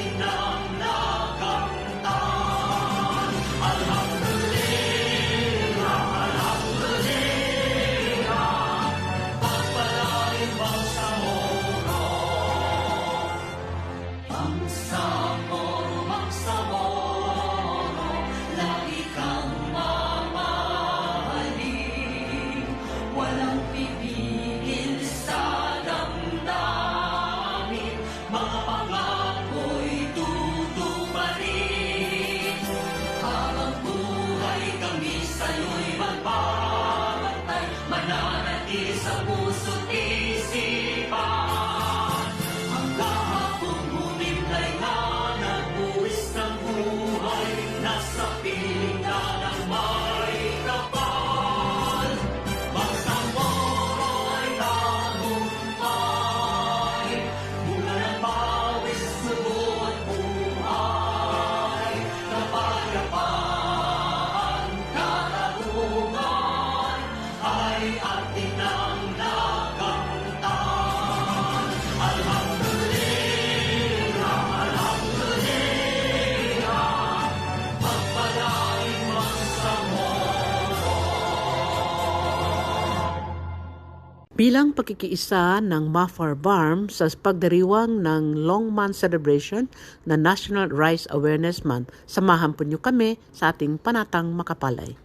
atin ang nakamtan. Alhamdulillah, alhamdulillah, pagpalain Bangsamoro. Bangsamoro, Bangsamoro, lagi kang mamahalin. Walang pipigil sa damdamin, mga pangako'y tutuparin. Habang buhay kami sa'yo'y magbabantay, mananatili sa puso't isipan. Ang kahapong humimlay na nagbuwis ng buhay, nasa piling na ng may kapal. Bangsamoro ay tagumpay, bunga ng pawis, sugo at buhay. Kapayapaan, katarungan ay atin ang nakamtan. Alhamdulillah, alhamdulillah, pagpalain Bangsamoro. Bilang pagkikiisa ng Mafar Barm sa pagdiriwang ng Long Month Celebration na National Rice Awareness Month, samahan po niyo kami sa ating panatang makapalay.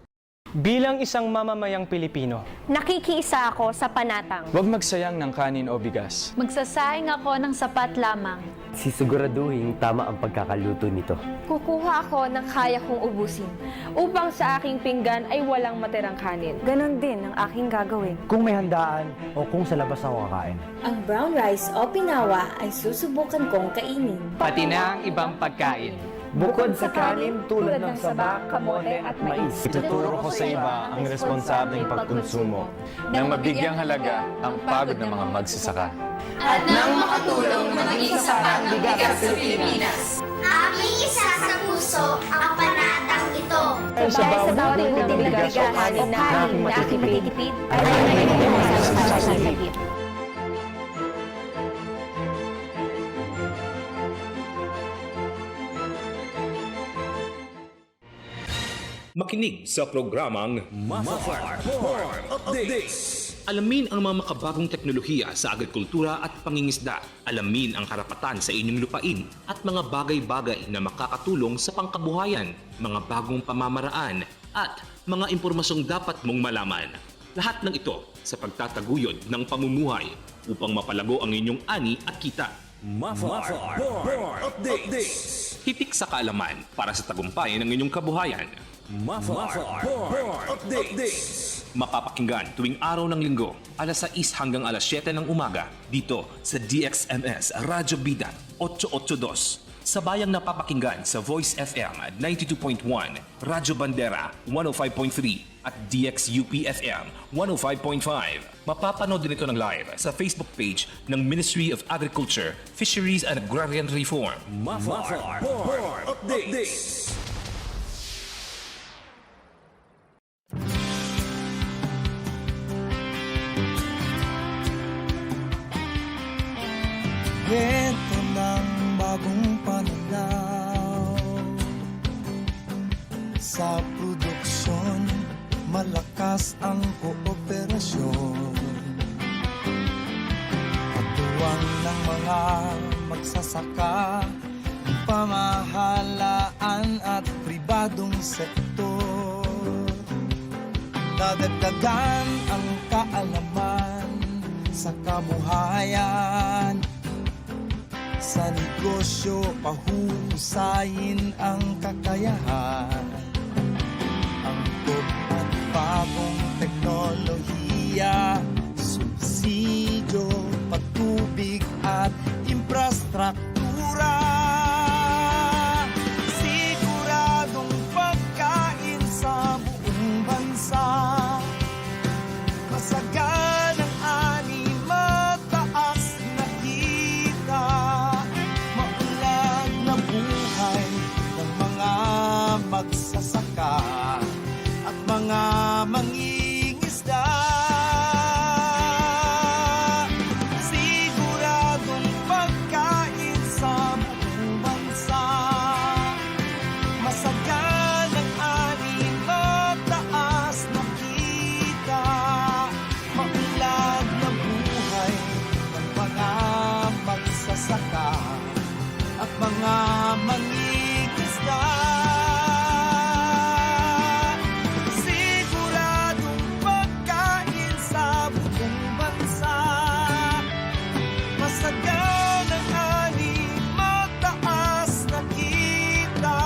Bilang isang mamamayang Pilipino, Nakikiisa ako sa panatang. Huwag magsayang ng kanin o bigas. Magsasaing ako ng sapat lamang. Sisiguraduhin tama ang pagkakaluto nito. Kukuha ako ng kaya kong ubusin upang sa aking pinggan ay walang matirang kanin. Ganon din ang aking gagawin. Kung may handaan o kung sa labas ako kakain. Ang brown rice o pinawa ay susubukan kong kainin. Pati na ang ibang pagkain. Bukod sa kanin tulad ng saba, kamote at mais. Ituturo ko sa iba ang responsableng pagkonsumo nang mabigyang halaga ang pagod ng mga magsasaka. At nang makatulong maging sapat ng bigas sa Pilipinas. Aming isa sa puso ang panatang ito. Sa bawat buti ng bigas o kanin na aking matitipid, ay may sa sakit. Makinig sa programang Mafar Updates. Alamin ang mga makabagong teknolohiya sa agrikultura at pangingisda. Alamin ang karapatan sa inyong lupain at mga bagay-bagay na makakatulong sa pangkabuhayan, mga bagong pamamaraan at mga impormasyong dapat mong malaman. Lahat ng ito sa pagtataguyod ng pamumuhay upang mapalago ang inyong ani at kita. Mafar Updates. Hitik sa kaalaman para sa tagumpay ng inyong kabuhayan. Mafar Updates. Mapapakinggan tuwing araw ng linggo, alas 6 hanggang alas 7 ng umaga, dito sa DXMS Radyo Bida 882. Sabayang napapakinggan sa Voice FM 92.1, Radyo Bandera 105.3 at DXUP FM 105.5. Mapapanood din ito ng live sa Facebook page ng Ministry of Agriculture, Fisheries and Agrarian Reform. Mafar Updates. Ito ng bagong pananaw sa produksyon, malakas ang kooperasyon. Katuwang ng mga magsasaka, pamahalaan at pribadong sektor. Dadagdagan ang kaalaman sa kabuhayan. Sa negosyo, pahusayin ang kakayahan. Angkop at bagong teknolohiya, subsidyo, patubig at infrastruktura. Siguradong pagkain sa buong bansa. Masaganang ani, mataas na kita. Maulan na buhay ng mga magsasaka at mga mangingisda. Siguradong pagkain mga mangingisda. Siguradong pagkain sa buong bansa. Masaganang ani, mataas na kita,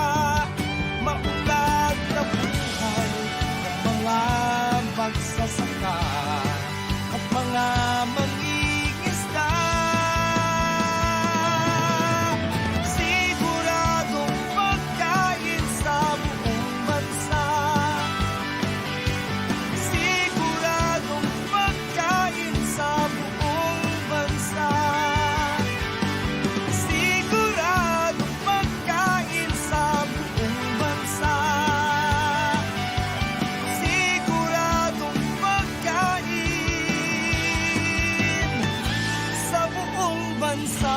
maunlad na buhay ng mga magsasaka at mga mangingisda. Siguradong pagkain sa buong bansa. Siguradong pagkain sa buong bansa. Siguradong pagkain sa buong bansa. Siguradong pagkain sa buong bansa.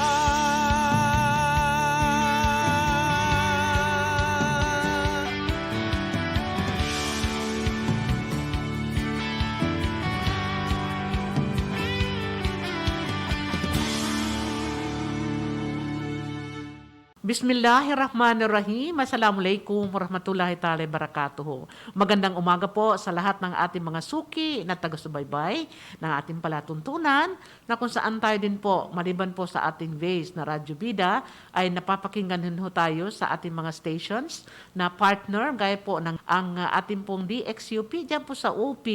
Bismillahirrahmanirrahim. Assalamualaikum warahmatullahi ta'ala barakatuhu. Magandang umaga po sa lahat ng ating mga suki na taga-subaybay ng ating palatuntunan na kung saan tayo din po, maliban po sa ating base na Radyo Bida, ay napapakinggan din ho tayo sa ating mga stations na partner, gaya po ng ang ating pong DXUP, dyan po sa UP,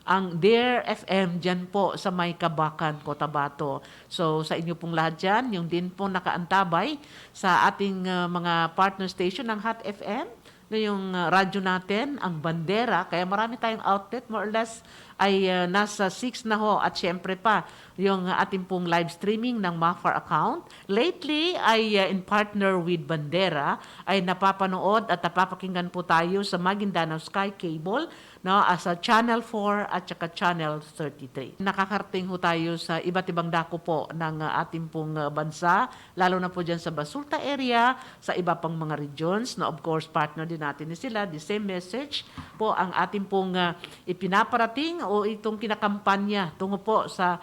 ang Dare FM dyan po sa May Kabakan, Cotabato. So sa inyo pong lahat dyan, yung din po nakaantabay sa ating mga partner station ng Hot FM, na yung radyo natin, ang Bandera, kaya marami tayong outlet, more or less ay nasa 6 na ho, at syempre pa yung ating pong live streaming ng Mafar account. Lately ay in partner with Bandera ay napapanood at napapakinggan po tayo sa Maguindanao Sky Cable, no, as a Channel 4 at saka Channel 33. Nakakarating ho tayo sa iba't ibang dako po ng ating pong bansa, lalo na po dyan sa Basulta area, sa iba pang mga regions, na of course partner din natin sila. The same message po ang ating pong ipinaparating o itong kinakampanya tungo po sa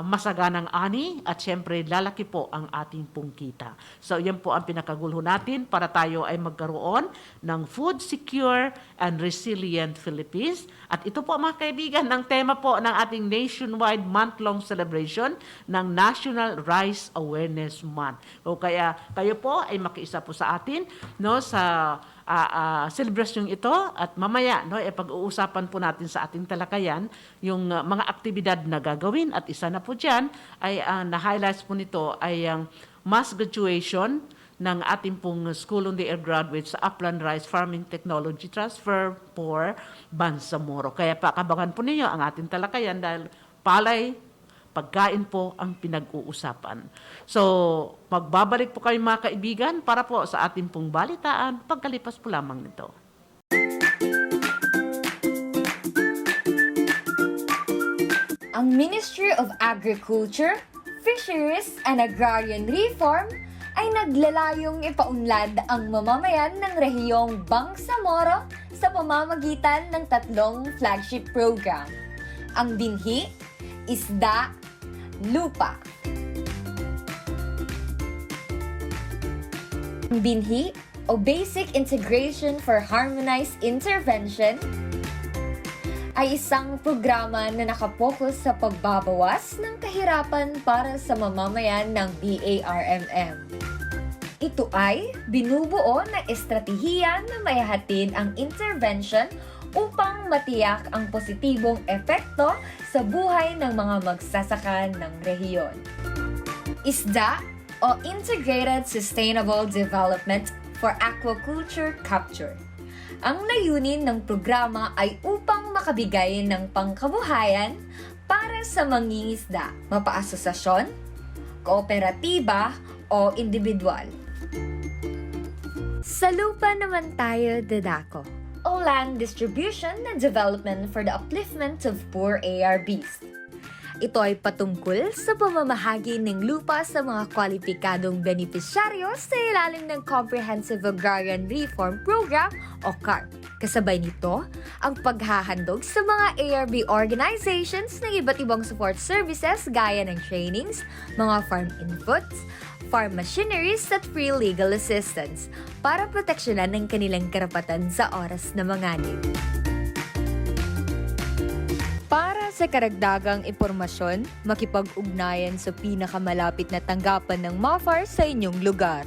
masaganang ani, at syempre lalaki po ang ating pong kita. So yan po ang pinakagulho natin para tayo ay magkaroon ng food secure and resilient Philippines. At ito po mga kaibigan ng tema po ng ating nationwide month-long celebration ng National Rice Awareness Month. O kaya kayo po ay makiisa po sa atin, no, sa celebration ito, at mamaya no, pag-uusapan po natin sa ating talakayan yung mga aktibidad na gagawin, at isa na po dyan ay na-highlights po nito ay ang mass graduation ng ating pong School on the Air graduates sa Upland Rice Farming Technology Transfer for Bangsamoro. Kaya pakabangan po ninyo ang ating talakayan dahil palay, pagkain po ang pinag-uusapan. So, magbabalik po kayo mga kaibigan para po sa ating pong balitaan pagkalipas po lamang nito. Ang Ministry of Agriculture, Fisheries and Agrarian Reform ay naglalayong ipaunlad ang mamamayan ng rehiyong Bangsamoro sa pamamagitan ng 3 flagship program. Ang binhi, isda, lupa. Ang binhi o Basic Integration for Harmonized Intervention ay isang programa na nakapokus sa pagbabawas ng kahirapan para sa mamamayan ng BARMM. Ito ay binubuo na estratehiya na maihatid ang intervention upang matiyak ang positibong epekto sa buhay ng mga magsasaka ng rehiyon. ISDA o Integrated Sustainable Development for Aquaculture Capture. Ang layunin ng programa ay upang makabigay ng pangkabuhayan para sa mangingisda, mapaasosasyon, kooperatiba o individual. Sa lupa naman tayo dadako, o land distribution and development for the upliftment of poor ARBs. Ito ay patungkol sa pamamahagi ng lupa sa mga kwalipikadong benepisyaryo sa ilalim ng Comprehensive Agrarian Reform Program o CARP. Kasabay nito, ang paghahandog sa mga ARB organizations ng iba't ibang support services gaya ng trainings, mga farm inputs, farm machineries at free legal assistance para proteksyonan ang kanilang karapatan sa oras na manganib. Para sa karagdagang impormasyon, makipag-ugnayan sa pinakamalapit na tanggapan ng MAFAR sa inyong lugar.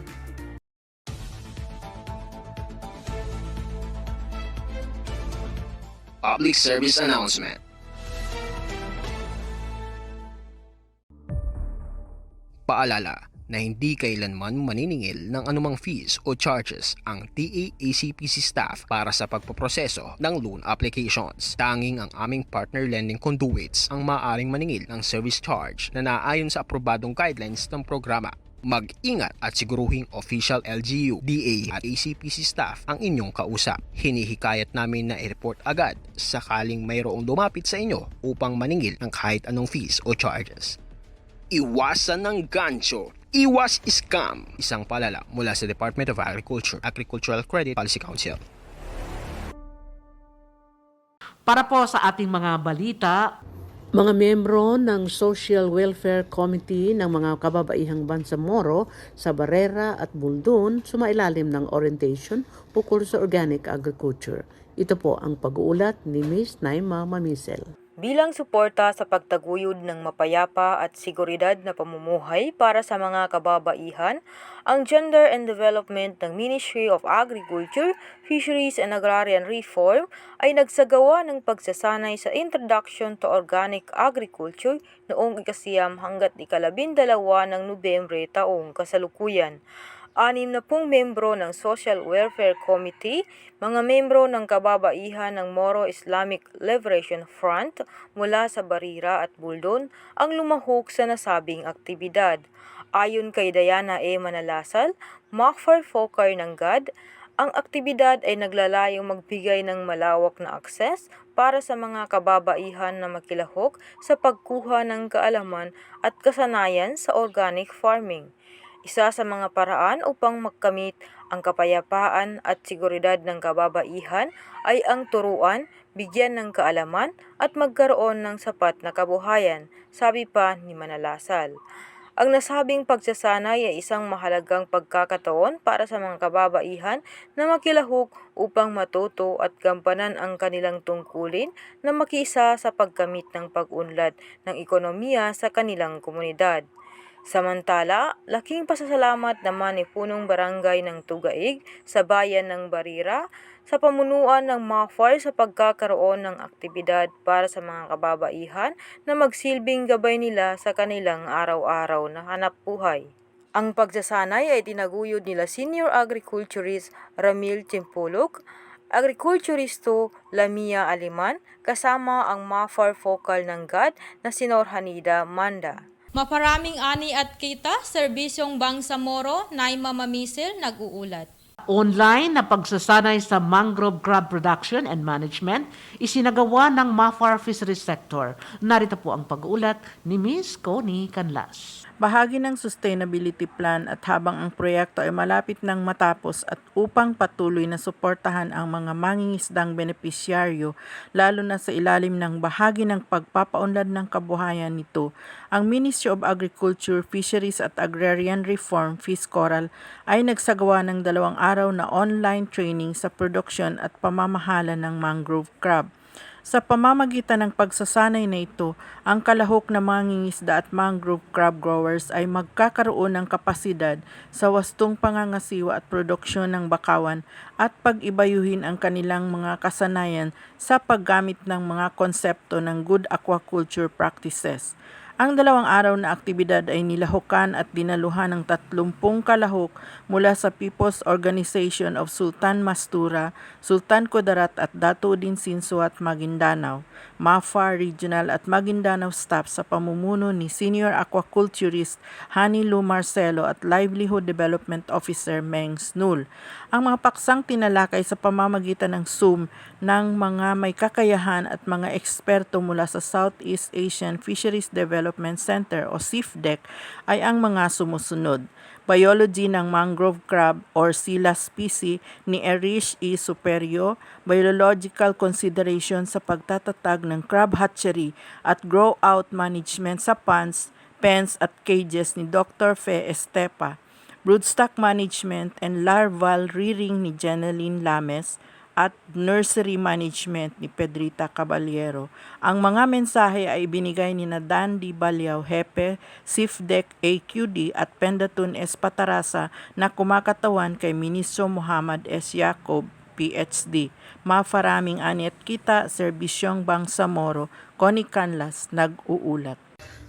Public Service Announcement. Paalala na hindi kailanman maniningil ng anumang fees o charges ang TAACPC staff para sa pagpoproseso ng loan applications. Tanging ang aming partner lending conduits ang maaaring maningil ng service charge na naayon sa aprobadong guidelines ng programa. Mag-ingat at siguruhing official LGU, DA at ACPC staff ang inyong kausap. Hinihikayat namin na i-report agad sakaling mayroong lumapit sa inyo upang maningil ng kahit anong fees o charges. Iwasan ng gancho. Iwas scam. Isang paalala mula sa Department of Agriculture, Agricultural Credit Policy Council. Para po sa ating mga balita, mga miyembro ng Social Welfare Committee ng mga kababaihang Bangsamoro sa Barrera at Buldun sumailalim ng orientation ukol sa organic agriculture. Ito po ang pag-uulat ni Ms. Naima Mamisel. Bilang suporta sa pagtaguyod ng mapayapa at seguridad na pamumuhay para sa mga kababaihan, ang Gender and Development ng Ministry of Agriculture, Fisheries and Agrarian Reform ay nagsagawa ng pagsasanay sa Introduction to Organic Agriculture noong 9 hanggat 12 ng Nobyembre taong kasalukuyan. 60 membro ng Social Welfare Committee, mga membro ng kababaihan ng Moro Islamic Liberation Front mula sa Barrera at Buldun ang lumahok sa nasabing aktibidad. Ayon kay Diana E. Manalasal, MAFAR Focar ng GAD, ang aktibidad ay naglalayong magbigay ng malawak na akses para sa mga kababaihan na makilahok sa pagkuha ng kaalaman at kasanayan sa organic farming. Isa sa mga paraan upang makamit ang kapayapaan at seguridad ng kababaihan ay ang turuan, bigyan ng kaalaman at magkaroon ng sapat na kabuhayan, sabi pa ni Manalasal. Ang nasabing pagsasanay ay isang mahalagang pagkakataon para sa mga kababaihan na makilahok upang matuto at gampanan ang kanilang tungkulin na makiisa sa pagkamit ng pag-unlad ng ekonomiya sa kanilang komunidad. Samantala, laking pasasalamat naman ni Punong Barangay ng Tugaig sa bayan ng Barrera sa pamunuan ng MAFAR sa pagkakaroon ng aktibidad para sa mga kababaihan na magsilbing gabay nila sa kanilang araw-araw na hanapbuhay. Ang pagsasanay ay tinaguyod nila Senior Agriculturist Ramil Timpulok, Agriculturisto Lamia Aliman, kasama ang MAFAR Focal ng GAD na si Norhanida Manda. Maparaming ani at kita, Serbisyong Bangsamoro, Naima Mamisel, nag-uulat. Online na pagsasanay sa mangrove crab production and management isinagawa ng MAFAR Fisheries Sector. Narito po ang pag-uulat ni Ms. Connie Canlas. Bahagi ng sustainability plan at habang ang proyekto ay malapit nang matapos at upang patuloy na suportahan ang mga mangingisdang benepisyaryo lalo na sa ilalim ng bahagi ng pagpapaunlad ng kabuhayan nito, ang Ministry of Agriculture, Fisheries at Agrarian Reform, FISCORAL, ay nagsagawa ng 2 araw na online training sa produksyon at pamamahala ng mangrove crab. Sa pamamagitan ng pagsasanay na ito, ang kalahok na mangingisda at mangrove crab growers ay magkakaroon ng kapasidad sa wastong pangangasiwa at produksyon ng bakawan at pag-ibayuhin ang kanilang mga kasanayan sa paggamit ng mga konsepto ng good aquaculture practices. Ang 2 araw na aktibidad ay nilahukan at dinaluhan ng 30 kalahok mula sa People's Organization of Sultan Mastura, Sultan Kudarat at Datuudin Sinsu at Maguindanao, MAFAR Regional at Maguindanao staff sa pamumuno ni Senior Aquaculturist Hani Lu Marcelo at Livelihood Development Officer Meng Snul. Ang mga paksang tinalakay sa pamamagitan ng Zoom ng mga may kakayahan at mga eksperto mula sa Southeast Asian Fisheries Development Center o SIFDEC ay ang mga sumusunod. Biology ng mangrove crab or Scylla species ni Erich E. Superio, biological consideration sa pagtatatag ng crab hatchery at grow-out management sa ponds, pens at cages ni Dr. Fe Estepa, broodstock management and larval rearing ni Jeneline Lames, at nursery management ni Pedrita Caballero. Ang mga mensahe ay binigay ni Dandy Balyaw Hepe, Sifdek AQD at Pendatun S. Patarasa na kumakatawan kay Ministro Muhammad S. Yacob, PhD. Mafaraming aniat kita, Serbisyong Bangsamoro, Connie Canlas, nag-uulat.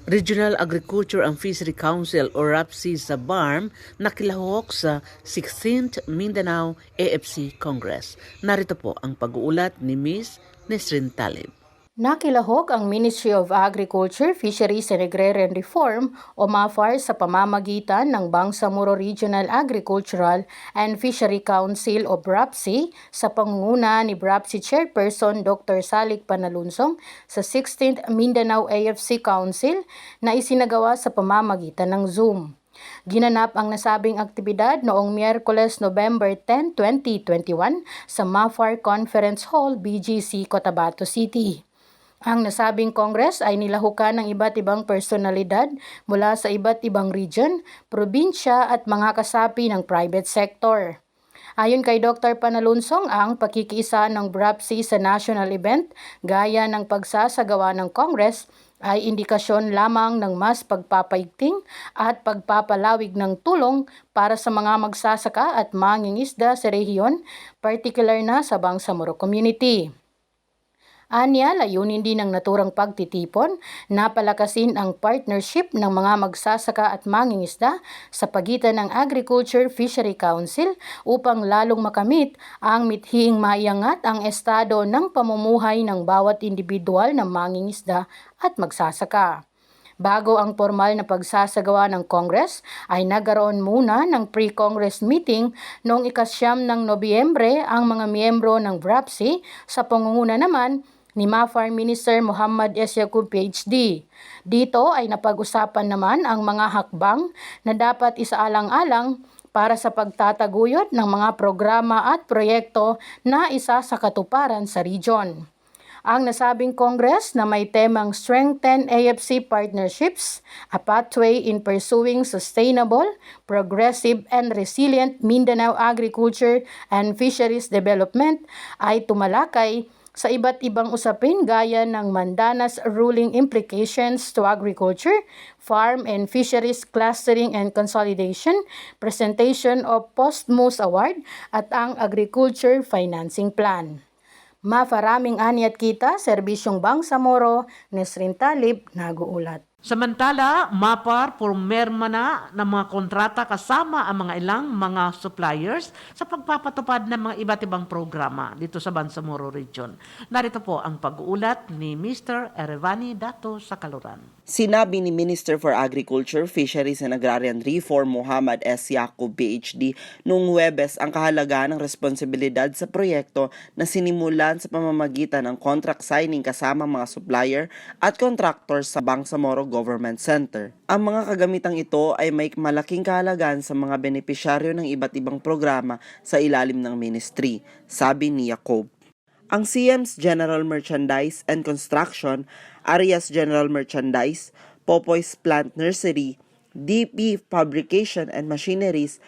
Regional Agriculture and Fishery Council o RAPC sa BARM nakilahok sa 16th Mindanao AFC Congress. Narito po ang pag-uulat ni Ms. Nesrin Talib. Nakilahok ang Ministry of Agriculture, Fisheries and Agrarian Reform o MAFAR sa pamamagitan ng Bangsamoro Regional Agricultural and Fishery Council o BRAPC sa pangunguna ni BRAPC Chairperson Dr. Salik Panalunsong sa 16th Mindanao AFC Council na isinagawa sa pamamagitan ng Zoom. Ginanap ang nasabing aktibidad noong Miyerkules, November 10, 2021 sa MAFAR Conference Hall, BGC, Cotabato City. Ang nasabing Congress ay nilahukan ng iba't ibang personalidad mula sa iba't ibang region, probinsya at mga kasapi ng private sector. Ayon kay Dr. Panalunsong, ang pakikiisa ng BRAPC sa national event gaya ng pagsasagawa ng Congress ay indikasyon lamang ng mas pagpapaigting at pagpapalawig ng tulong para sa mga magsasaka at mangingisda sa rehiyon, particular na sa Bangsamoro Community. Anya, layunin din ng naturang pagtitipon na palakasin ang partnership ng mga magsasaka at mangingisda sa pagitan ng Agriculture Fishery Council upang lalong makamit ang mithiing maiangat ang estado ng pamumuhay ng bawat individual na mangingisda at magsasaka. Bago ang formal na pagsasagawa ng Congress, ay nagkaroon muna ng pre-Congress meeting noong 9 ng Nobyembre ang mga miyembro ng BRAPC sa pangunguna naman ni MAFAR Minister Muhammad S. Yacob, PhD. Dito ay napag-usapan naman ang mga hakbang na dapat isaalang-alang para sa pagtataguyod ng mga programa at proyekto na isa sa katuparan sa region. Ang nasabing Congress na may temang Strengthen AFC Partnerships, a Pathway in Pursuing Sustainable, Progressive and Resilient Mindanao Agriculture and Fisheries Development ay tumalakay sa iba't ibang usapin gaya ng Mandanas Ruling Implications to Agriculture, Farm and Fisheries Clustering and Consolidation, Presentation of Post-MUS Award at ang Agriculture Financing Plan. Mafaraming aniat kita, Serbisyong Bangsamoro, Nesrin Talib, nag-uulat. Samantala, MAPAR pumirma na ng mga kontrata kasama ang mga ilang mga suppliers sa pagpapatupad ng mga iba't ibang programa dito sa Bangsamoro Region. Narito po ang pag-uulat ni Mr. Erevani Dato sa Kaluran. Sinabi ni Minister for Agriculture, Fisheries and Agrarian Reform Muhammad S. Yacob, PhD, noong Huwebes ang kahalagahan ng responsibilidad sa proyekto na sinimulan sa pamamagitan ng contract signing kasama mga supplier at contractors sa Bangsamoro Government Center. Ang mga kagamitang ito ay may malaking kahalagahan sa mga benepisyaryo ng iba't ibang programa sa ilalim ng ministry, sabi ni Yacob. Ang CM's General Merchandise and Construction, Arias General Merchandise, Popoy's Plant Nursery, DP Fabrication and Machineries,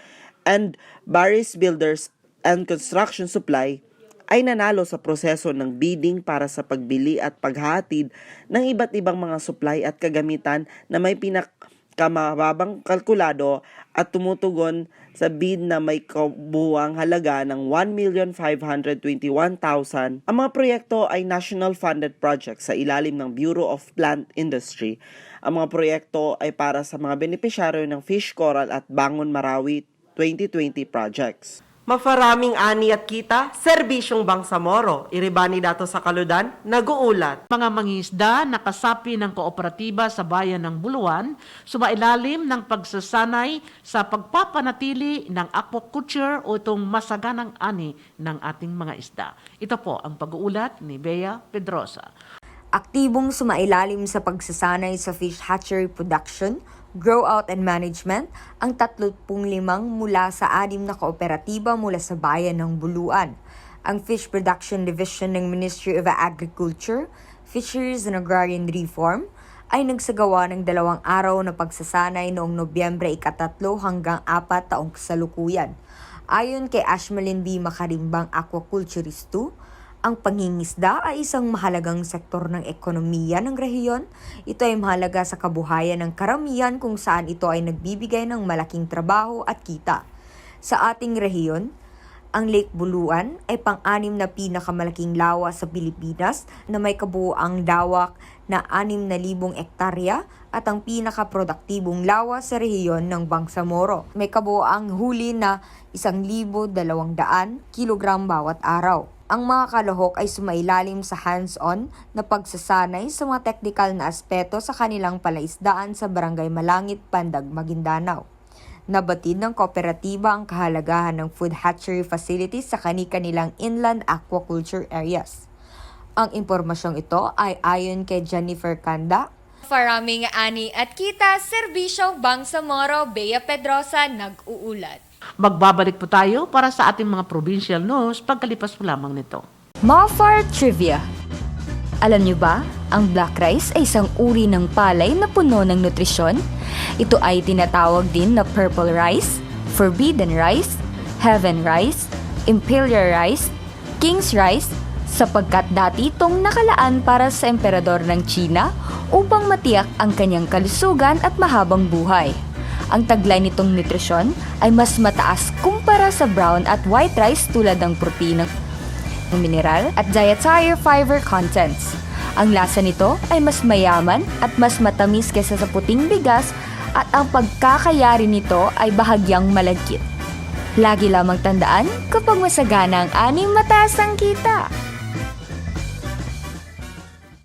and Barry's Builders and Construction Supply ay nanalo sa proseso ng bidding para sa pagbili at paghatid ng iba't ibang mga supply at kagamitan na may pinakamababang kalkulado at tumutugon sa bid na may kabuuang halaga ng 1,521,000. Ang mga proyekto ay national funded projects sa ilalim ng Bureau of Plant Industry. Ang mga proyekto ay para sa mga benepisyaryo ng Fish Coral at Bangon Marawi 2020 projects. Mafaraming ani at kita, Serbisyong Bangsamoro, Iribani Dato sa Kaludan, nag-uulat. Mga mangingisda na kasapi ng kooperatiba sa bayan ng Buluan, sumailalim ng pagsasanay sa pagpapanatili ng aquaculture o itong masaganang ani ng ating mga isda. Ito po ang pag-uulat ni Bea Pedrosa. Aktibong sumailalim sa pagsasanay sa fish hatchery production, grow-out and management ang 35 mula sa 6 na kooperatiba mula sa bayan ng Buluan. Ang Fish Production Division ng Ministry of Agriculture, Fisheries and Agrarian Reform, ay nagsagawa ng 2 araw na pagsasanay noong Nobyembre 3 hanggang 4 taong kasalukuyan. Ayon kay Ashmalin B. Makarimbang Aquaculturist 2, ang pangingisda ay isang mahalagang sektor ng ekonomiya ng rehiyon. Ito ay mahalaga sa kabuhayan ng karamihan kung saan ito ay nagbibigay ng malaking trabaho at kita. Sa ating rehiyon, ang Lake Buluan ay pang-6 na pinakamalaking lawa sa Pilipinas na may kabuuang lawak na 6,000 ektarya at ang pinakaproduktibong lawa sa rehiyon ng Bangsamoro. May kabuuang huli na 1,200 kilogram bawat araw. Ang mga kalahok ay sumailalim sa hands-on na pagsasanay sa mga teknikal na aspeto sa kanilang palaisdaan sa Barangay Malangit, Pandag, Maguindanao. Nabatid ng kooperatiba ang kahalagahan ng food hatchery facilities sa kani-kanilang inland aquaculture areas. Ang impormasyong ito ay ayon kay Jennifer Kanda. Maraming ani at kita, Serbisyong Bangsamoro, Bea Pedrosa, nag-uulat. Magbabalik po tayo para sa ating mga provincial news pagkalipas po lamang nito. Mafar Trivia. Alam niyo ba, ang black rice ay isang uri ng palay na puno ng nutrisyon? Ito ay tinatawag din na purple rice, forbidden rice, heaven rice, imperial rice, king's rice, sapagkat dati itong nakalaan para sa emperador ng China upang matiyak ang kanyang kalusugan at mahabang buhay. Ang taglay nitong nutrisyon ay mas mataas kumpara sa brown at white rice tulad ng protein, ng mineral at dietary fiber contents. Ang lasa nito ay mas mayaman at mas matamis kaysa sa puting bigas at ang pagkakayari nito ay bahagyang malagkit. Lagi lamang tandaan, kapag masagana ang ani, mataas ang kita.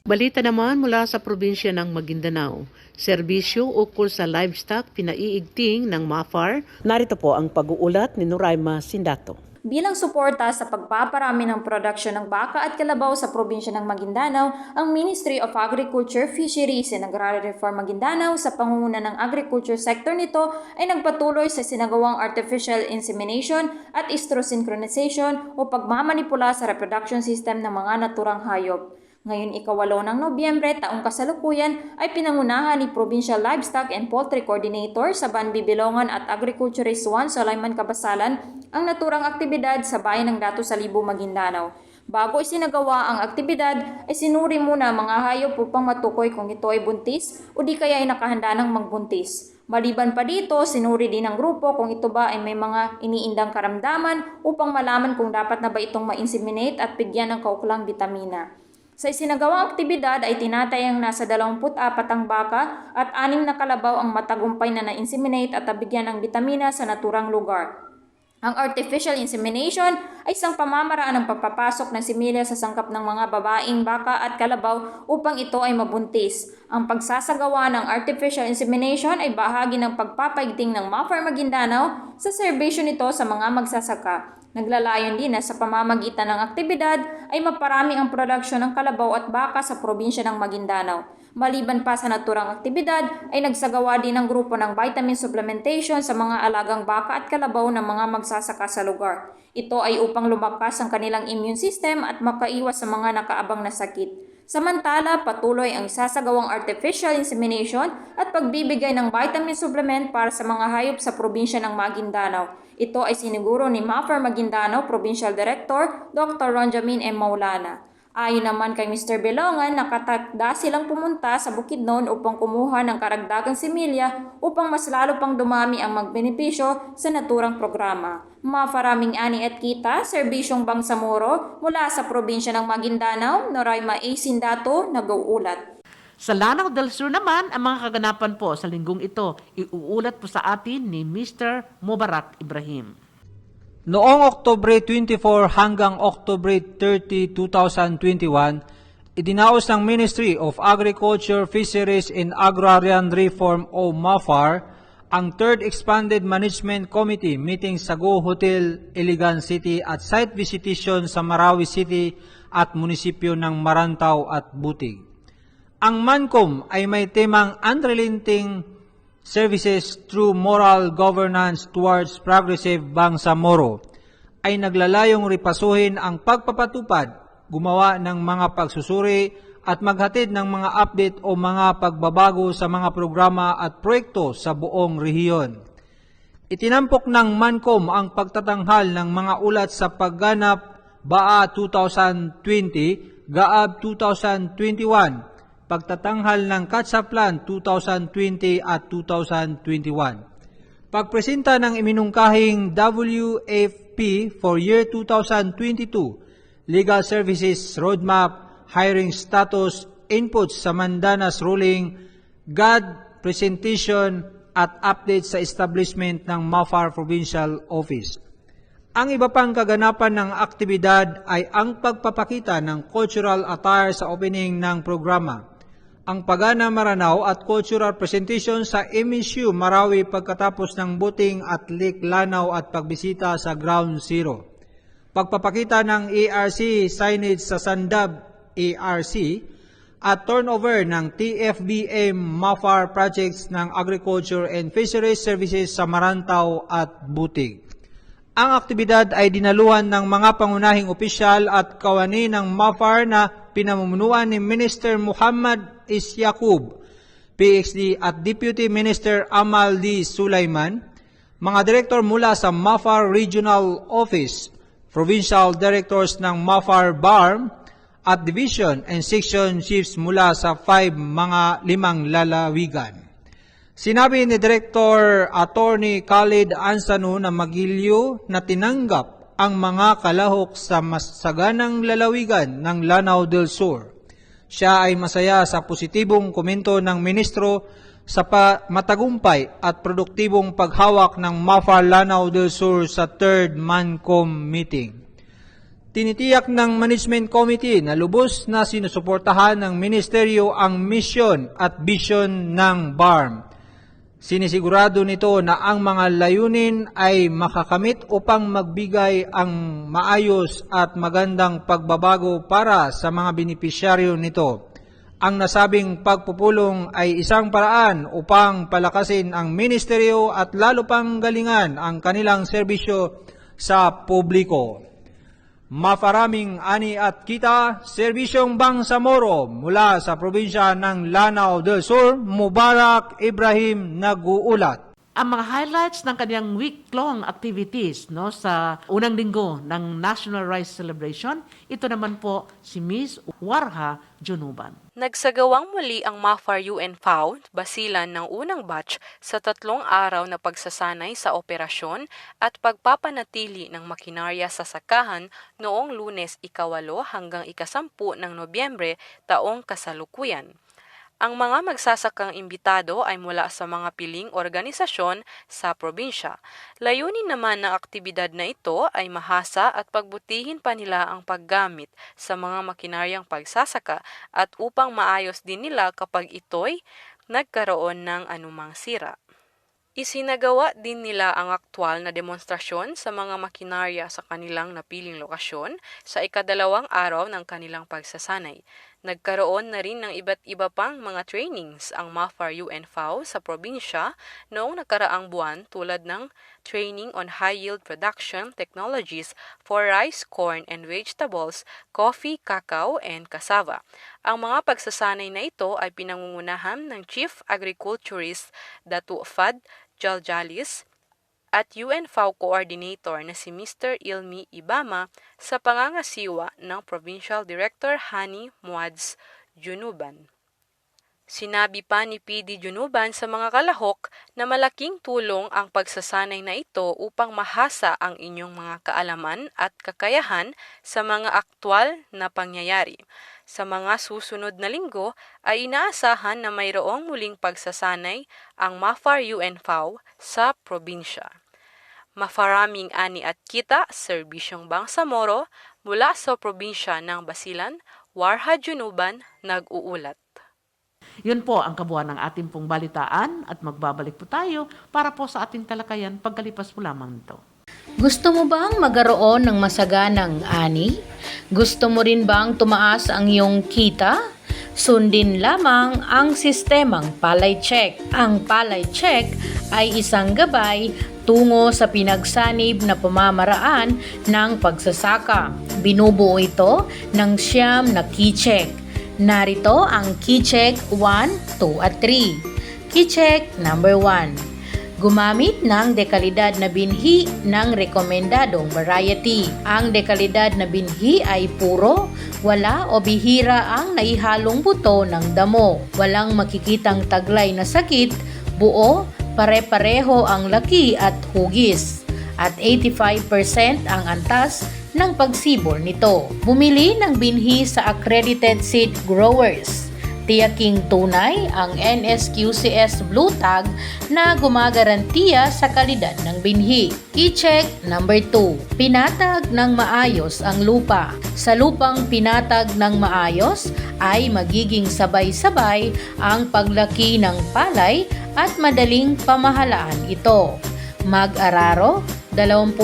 Balita naman mula sa probinsya ng Maguindanao. Serbisyo ukol sa livestock pinaiigting ng MAFAR. Narito po ang pag-uulat ni Nuraima Sindato. Bilang suporta sa pagpaparami ng produksyon ng baka at kalabaw sa probinsya ng Maguindanao, ang Ministry of Agriculture, Fisheries and Agrarian Reform Maguindanao sa pangunguna ng agriculture sector nito ay nagpatuloy sa sinagawang artificial insemination at estrosynchronization o pagmamanipula sa reproduction system ng mga naturang hayop. Ngayon 8 ng Nobyembre, taong kasalukuyan, ay pinangunahan ni Provincial Livestock and Poultry Coordinator sa Banbibilongan at Agriculturist 1 Sulaiman Kabasalan ang naturang aktibidad sa bayan ng Dato Salibo, Maguindanao. Bago isinagawa ang aktibidad, ay sinuri muna ang mga hayop upang matukoy kung ito ay buntis o di kaya ay nakahanda ng magbuntis. Maliban pa dito, sinuri din ng grupo kung ito ba ay may mga iniindang karamdaman upang malaman kung dapat na ba itong ma-inseminate at bigyan ng kaukulang bitamina. Sa isinagawang aktibidad ay tinatayang nasa 24 ang baka at 6 na kalabaw ang matagumpay na na-inseminate at nabigyan ng bitamina sa naturang lugar. Ang artificial insemination ay isang pamamaraan ng pagpapasok ng similya sa sangkap ng mga babaeng baka at kalabaw upang ito ay mabuntis. Ang pagsasagawa ng artificial insemination ay bahagi ng pagpapaigting ng MAFAR Maguindanao sa serbisyo nito sa mga magsasaka. Naglalayon din na sa pamamagitan ng aktibidad ay maparami ang produksyon ng kalabaw at baka sa probinsya ng Maguindanao. Maliban pa sa naturang aktibidad ay nagsagawa din ng grupo ng vitamin supplementation sa mga alagang baka at kalabaw ng mga magsasaka sa lugar. Ito ay upang lumakas ang kanilang immune system at makaiwas sa mga nakaabang na sakit. Samantala, patuloy ang isasagawang artificial insemination at pagbibigay ng vitamin supplement para sa mga hayop sa probinsya ng Maguindanao. Ito ay siniguro ni MAFAR Maguindanao Provincial Director Dr. Ronjamin M. Maulana. Ayon naman kay Mr. Belongan, nakatakda silang pumunta sa Bukidnon upang kumuha ng karagdagang similya upang mas lalo pang dumami ang magbenepisyo sa naturang programa. Mafaraming ani at kita, Serbisyong Bangsamoro mula sa probinsya ng Maguindanao, Nuraima A. Sindato, nag-uulat. Sa Lanao del Sur naman, ang mga kaganapan po sa linggong ito, iuulat po sa atin ni Mr. Mubarak Ibrahim. Noong Oktubre 24 hanggang Oktubre 30, 2021, idinaos ng Ministry of Agriculture, Fisheries and Agrarian Reform o MAFAR ang 3rd Expanded Management Committee meeting sa Go Hotel, Iligan City at site visitation sa Marawi City at munisipyo ng Marantau at Butig. Ang MANCOM ay may temang Unrelenting Services Through Moral Governance Towards Progressive Bangsamoro ay naglalayong ripasuhin ang pagpapatupad, gumawa ng mga pagsusuri at maghatid ng mga update o mga pagbabago sa mga programa at proyekto sa buong rehiyon. Itinampok ng MANCOM ang pagtatanghal ng mga ulat sa pagganap BAA 2020, GAAB 2021, pagtatanghal ng CATSA Plan 2020 at 2021. Pagpresenta ng iminungkahing WFP for year 2022, Legal Services Roadmap, Hiring Status, Inputs sa Mandanas Ruling, GAD Presentation at Update sa Establishment ng MAFAR Provincial Office. Ang iba pang kaganapan ng aktibidad ay ang pagpapakita ng cultural attire sa opening ng programa, ang Pagana Maranao at cultural presentation sa MSU Marawi pagkatapos ng Buting at Lake Lanao at pagbisita sa Ground Zero, pagpapakita ng ARC signage sa Sandab ARC at turnover ng TFBM MAFAR projects ng Agriculture and Fisheries Services sa Marantau at Butig. Ang aktibidad ay dinaluhan ng mga pangunahing opisyal at kawani ng MAFAR na pinamumunuan ni Minister Muhammad Isyakub, PhD at Deputy Minister Amal D. Sulaiman, mga direktor mula sa MAFAR Regional Office, Provincial Directors ng MAFAR BARM, at Division and Section Chiefs mula sa 5 lalawigan. Sinabi ni Director Attorney Khalid Ansanu na Magilyo na tinanggap ang mga kalahok sa masaganang lalawigan ng Lanao del Sur. Siya ay masaya sa positibong komento ng ministro sa matagumpay at produktibong paghawak ng MAFAR Lanao del Sur sa 3rd MANCOM meeting. Tinitiyak ng Management Committee na lubos na sinusuportahan ng Ministeryo ang misyon at vision ng BARM. Sinisigurado nito na ang mga layunin ay makakamit upang magbigay ang maayos at magandang pagbabago para sa mga benepisyaryo nito. Ang nasabing pagpupulong ay isang paraan upang palakasin ang ministeryo at lalo pang galingan ang kanilang serbisyo sa publiko. Mafaraming ani at kita, Serbisyong Bangsamoro mula sa probinsya ng Lanao del Sur, Mubarak Ibrahim nag-uulat. Ang mga highlights ng kanyang week-long activities sa unang linggo ng National Rice Celebration, ito naman po si Miss Warha Junuban. Nagsagawang muli ang MAFAR UN-FAO basilan ng unang batch sa 3 araw na pagsasanay sa operasyon at pagpapanatili ng makinarya sa sakahan noong Lunes 8 hanggang 10 ng Nobyembre taong kasalukuyan. Ang mga magsasakang imbitado ay mula sa mga piling organisasyon sa probinsya. Layunin naman ng aktibidad na ito ay mahasa at pagbutihin pa nila ang paggamit sa mga makinaryang pagsasaka at upang maayos din nila kapag ito'y nagkaroon ng anumang sira. Isinagawa din nila ang aktwal na demonstrasyon sa mga makinarya sa kanilang napiling lokasyon sa 2 araw ng kanilang pagsasanay. Nagkaroon na rin ng iba't iba pang mga trainings ang MAFAR UN-FAO sa probinsya noong nakaraang buwan tulad ng training on high-yield production technologies for rice, corn, and vegetables, coffee, cacao, and cassava. Ang mga pagsasanay na ito ay pinangungunahan ng Chief Agriculturist Datu Fad Jaljalis at UN-FAO Coordinator na si Mr. Ilmi Ibama sa pangangasiwa ng Provincial Director Hani Muadz Junuban. Sinabi pa ni PD Junuban sa mga kalahok na malaking tulong ang pagsasanay na ito upang mahasa ang inyong mga kaalaman at kakayahan sa mga aktwal na pangyayari. Sa mga susunod na linggo ay inaasahan na mayroong muling pagsasanay ang MAFAR UN-FAO sa probinsya. Mafaraming ani at kita, Serbisyong Bangsamoro, mula sa probinsya ng Basilan, Warha Junuban, nag-uulat. Yun po ang kabuuan ng ating pong balitaan at magbabalik po tayo para po sa ating talakayan pagkalipas po lamang nito. Gusto mo bang magkaroon ng masaganang ani? Gusto mo rin bang tumaas ang iyong kita? Sundin lamang ang sistemang Palay Check. Ang Palay Check ay isang gabay tungo sa pinagsanib na pamamaraan ng pagsasaka. Binubuo ito ng 9 na key check. Narito ang key check 1, 2 at 3. Key check number 1. Gumamit ng dekalidad na binhi ng rekomendadong variety. Ang dekalidad na binhi ay puro, wala o bihira ang naihalong buto ng damo. Walang makikitang taglay na sakit, buo, pare-pareho ang laki at hugis. At 85% ang antas ng pagsibol nito. Bumili ng binhi sa accredited seed growers. Tiyaking tunay ang NSQCS Blue Tag na gumagarantiya sa kalidad ng binhi. I-check number 2. Pinatag ng maayos ang lupa. Sa lupang pinatag ng maayos ay magiging sabay-sabay ang paglaki ng palay at madaling pamahalaan ito. Mag-araro 21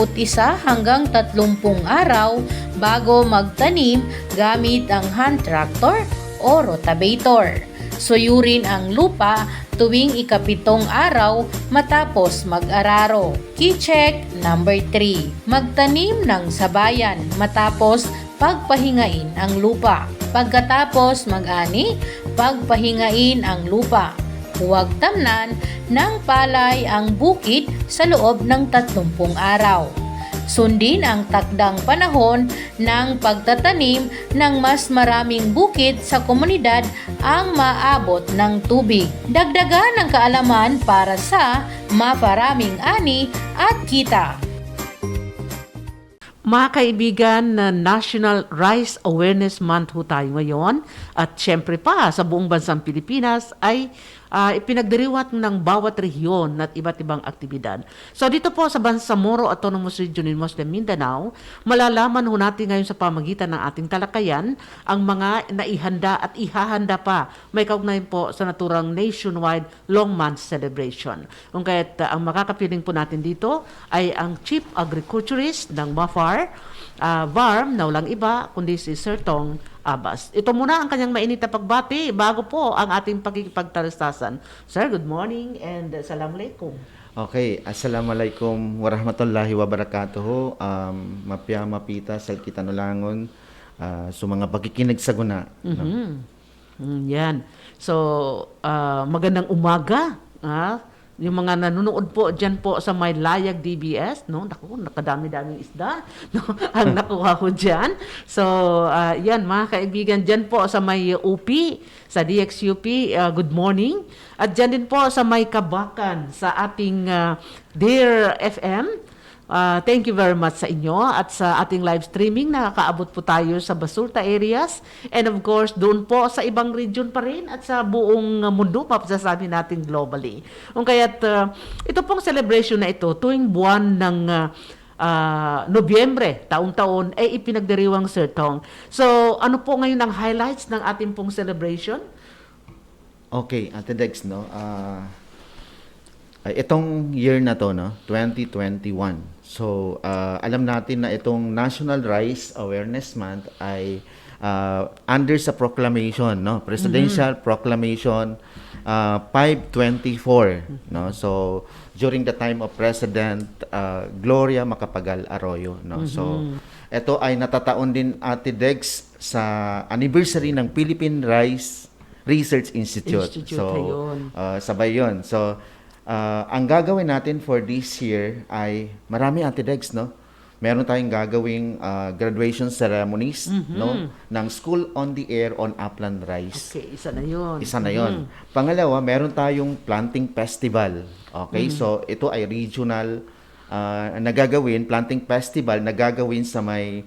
hanggang 30 araw bago magtanim gamit ang hand tractor o rotavator. Suyurin ang lupa tuwing ikapitong araw matapos mag-araro. Key check number 3. Magtanim ng sabayan matapos pagpahingain ang lupa. Pagkatapos mag-ani, pagpahingain ang lupa. Huwag tamnan ng palay ang bukid sa loob ng 30 araw. Sundin ang takdang panahon ng pagtatanim ng mas maraming bukid sa komunidad ang maabot ng tubig. Dagdagan ang kaalaman para sa maparaming ani at kita. Mga kaibigan, na National Rice Awareness Month ho tayo ngayon at syempre pa sa buong bansang Pilipinas ay ipinagdiriwat ng bawat rehiyon at iba't ibang aktibidad. So dito po sa Bangsamoro Autonomous Region in Muslim Mindanao, malalaman ho natin ngayon sa pamagitan ng ating talakayan ang mga naihanda at ihahanda pa may kaugnay po sa naturang nationwide Long Month Celebration. Kung kaya't ang makakapiling po natin dito ay ang Chief Agriculturist ng MAFAR, VARM, na walang iba kundi si Sir Tong Abbas. Ito muna ang kanyang mainit na pagbati bago po ang ating pagkikipagtalastasan. Sir, good morning and assalamualaikum. Okay, assalamualaikum warahmatullahi wabarakatuh. Mapya mapita sa kitanulangon sa mga pagkikinig sa guna. Yan. So, magandang umaga. Yung mga nanonood po dyan po sa may Layag DBS, no? Naku, nakadami-daming isda, no? Ang nakuha ko dyan. So, yan mga kaibigan, dyan po sa may UP, sa DXUP, good morning. At dyan din po sa may Kabakan, sa ating Dear FM. Thank you very much sa inyo at sa ating live streaming. Nakakaabot po tayo sa Basulta areas and of course doon po sa ibang region pa rin at sa buong mundo, mapasasabi natin globally. Kaya't ito pong celebration na ito tuwing buwan ng Nobyembre, taon-taon, ay ipinagdiriwang Sir Tong. So ano po ngayon ang highlights ng ating pong celebration? Okay, Ate Dex, no? Itong year na to, no, 2021. So, alam natin na itong National Rice Awareness Month ay under sa proclamation, no, Presidential Proclamation 524, no. So, during the time of President Gloria Macapagal Arroyo, no. So, ito ay natataon din, Ate Dex, sa anniversary ng Philippine Rice Research Institute. So, sabay yun. So, ang gagawin natin for this year ay marami, Ate Dex, no? Meron tayong gagawing graduation ceremonies, no, ng School on the Air on Upland Rice. Okay, isa na yun. Isa na yun. Pangalawa, meron tayong planting festival. Okay, so ito ay regional nagagawin, planting festival na gagawin sa may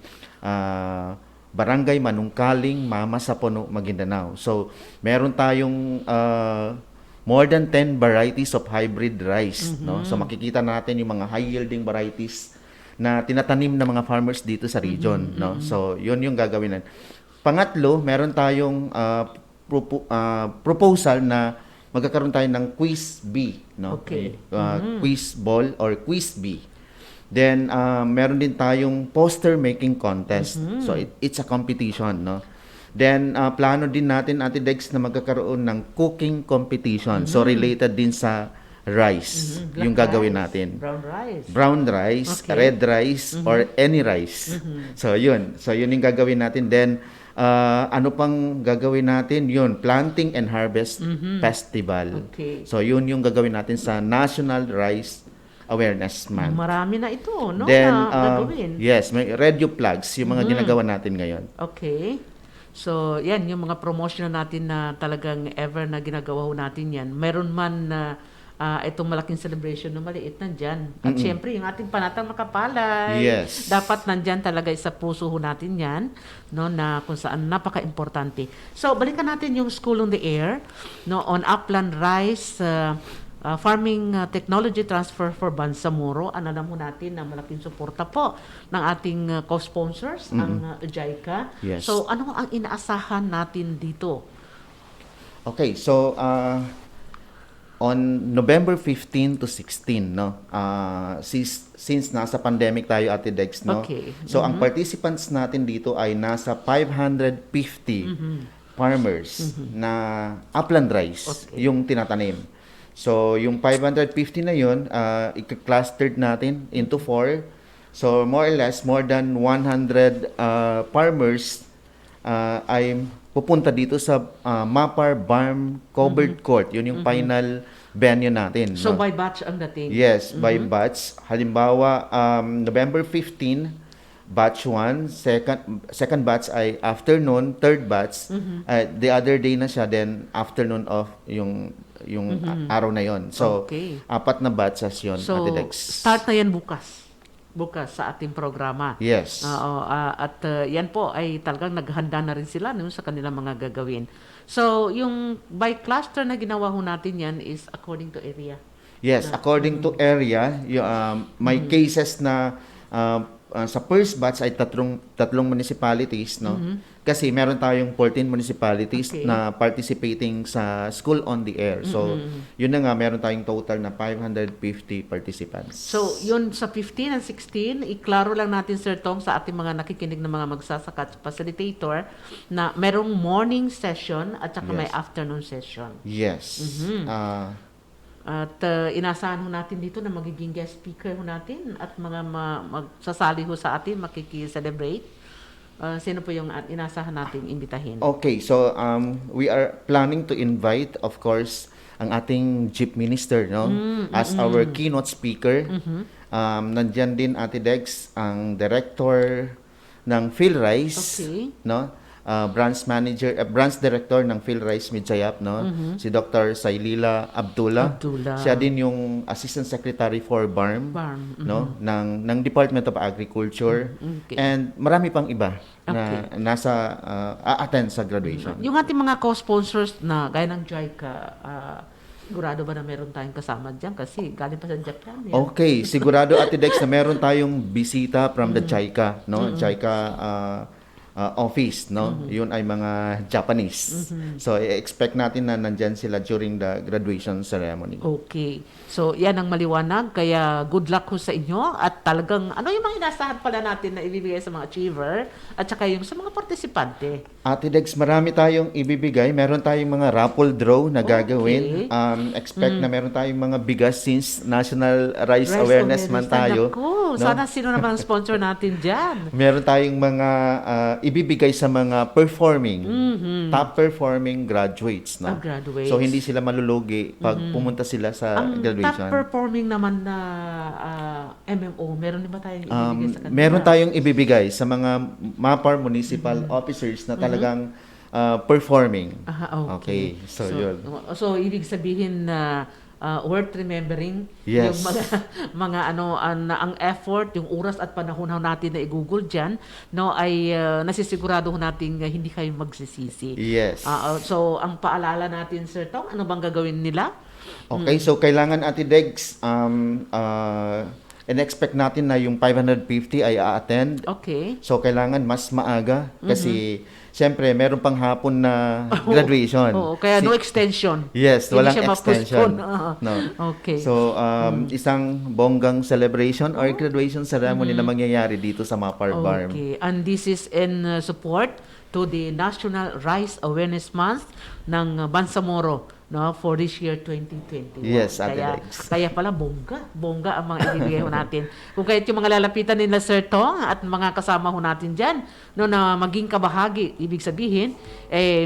Barangay Manungkaling, Mama Sapuno, Maguindanao. So, meron tayong more than 10 varieties of hybrid rice, no? So makikita natin yung mga high yielding varieties na tinatanim ng mga farmers dito sa region, no? So yun yung gagawin natin. Pangatlo, meron tayong proposal na magkakaroon tayo ng quiz bee, no? Okay. Quiz ball or quiz bee. Then meron din tayong poster making contest. So it's a competition, no? Then, plano din natin, Ate Dex, na magkakaroon ng cooking competition. So, related din sa rice, yung gagawin natin. Brown rice, red rice, or any rice. So, yun. So, yun yung gagawin natin. Then, ano pang gagawin natin? Yun, Planting and Harvest Festival. Okay. So, yun yung gagawin natin sa National Rice Awareness Month. Marami na ito, no? Then, na gagawin. yes, may radio plugs, yung mga ginagawa natin ngayon. Okay. So, yan, yung mga promotion natin na talagang ever na ginagawa ho natin yan. Meron man na itong malaking celebration na maliit nandyan. At syempre, yung ating panatang makapalay. Yes. Dapat nandyan talaga sa puso ho natin yan, no, na kung saan napaka-importante. So, balikan natin yung School on the Air, no, on Upland Rice Farming Technology Transfer for Bangsamoro. Alam mo natin na malaking suporta po ng ating co-sponsors, ang JICA. Yes. So, ano ang inaasahan natin dito? Okay, so on November 15 to 16, no, since nasa pandemic tayo, Ate Dex, no, Okay. so ang participants natin dito ay nasa 550 farmers na upland rice yung tinatanim. So yung 550 na yun, i-clustered natin into 4. So more or less, more than 100 farmers ay pupunta dito sa Mapar Barm Covered Court. Yun yung final venue natin. So, no? by batch ang dating? Yes, by batch. Halimbawa, November 15, batch 1, second batch ay afternoon, third batch, the other day na siya, then afternoon of yung araw na yon. So, Okay. 4 na batches yon, So, Ate Dex. start na yan bukas sa ating programa. Yes. At yan po ay talagang naghanda na rin sila sa kanilang mga gagawin. So, yung by cluster na ginawa ho natin yan is according to area. Yes, according to area, may cases na sa first batch ay tatlong municipalities, no? Kasi meron tayong 14 municipalities na participating sa School on the Air. So, yun na nga, meron tayong total na 550 participants. So, yun sa 15 and 16, iklaro lang natin, Sir Tom, sa ating mga nakikinig na mga magsasaka at facilitator na merong morning session at saka may afternoon session. Yes. At inasahan ho natin dito na magiging guest speaker ho natin at mga magsasali ho sa atin, makiki-celebrate. Sino po yung inasahan nating imbitahin? Okay, so we are planning to invite, of course, ang ating Chief Minister, no, as our keynote speaker. Nandyan din, Ate Dex, ang Director ng PhilRice, no, branch director ng PhilRice Midjayap, no, si Dr. Sailila Abdullah. Siya din yung Assistant Secretary for BARM, no, ng Department of Agriculture. And marami pang iba na nasa attend sa graduation. Yung ating mga co-sponsors na gaya ng JICA, sigurado ba na meron tayong kasama dyan? Kasi galing pa sa Japan. Yan. Okay, sigurado, Ate Dex, na meron tayong bisita from the JICA, no? JICA office, no? Yun ay mga Japanese. So, expect natin na nandyan sila during the graduation ceremony. Okay. So, yan ang maliwanag. Kaya, good luck ho sa inyo. At talagang, ano yung mga inasahan pala natin na ibibigay sa mga achiever at saka yung sa mga partisipante? Ate Dex, marami tayong ibibigay. Meron tayong mga raffle draw na gagawin. Expect na meron tayong mga bigas since National Rice Awareness Month tayo. No? Sana sino naman ang sponsor natin dyan? Meron tayong mga ibibigay sa mga performing, top performing graduates. No? Graduates. So, hindi sila malulugi pag pumunta sila sa graduation. Top performing naman na MMO, meron din ba tayong ibibigay sa kanila? Meron tayong ibibigay sa mga Mapar Municipal Officers na talagang performing. Okay. So, yun. So, ibig sabihin na worth remembering Yes. yung mga ang effort, yung oras at panahon natin na i-google dyan, no, ay nasisigurado natin hindi kayo magsisisi. Yes. So, ang paalala natin, Sir Tong, ano bang gagawin nila? Okay, so kailangan, Ate Dex, in-expect natin na yung 550 ay a-attend. Okay. So, kailangan mas maaga kasi siyempre, meron pang hapon na graduation. Kaya no extension. Yes, Hindi walang siya extension. ma-postpone. No. Okay. So, isang bonggang celebration or graduation ceremony na mangyayari dito sa Mapar Barm. Okay. And this is in support to the National Rice Awareness Month ng Bangsamoro no, for this year 2021. Yes, Ate Dex. Kaya pala bongga ang mga ibibigay ho natin. Kung kahit yung mga lalapitan nila Sir Tong at mga kasama ho natin dyan, no, na maging kabahagi, ibig sabihin,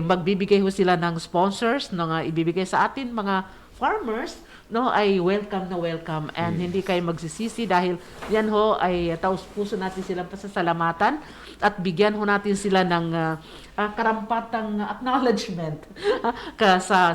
magbibigay ho sila ng sponsors, no, nga ibibigay sa atin mga farmers, no, ay welcome na welcome and hindi kayo magsisisi dahil yan ho ay taos puso natin silang pasasalamatan at bigyan ho natin sila ng karampatang acknowledgement sa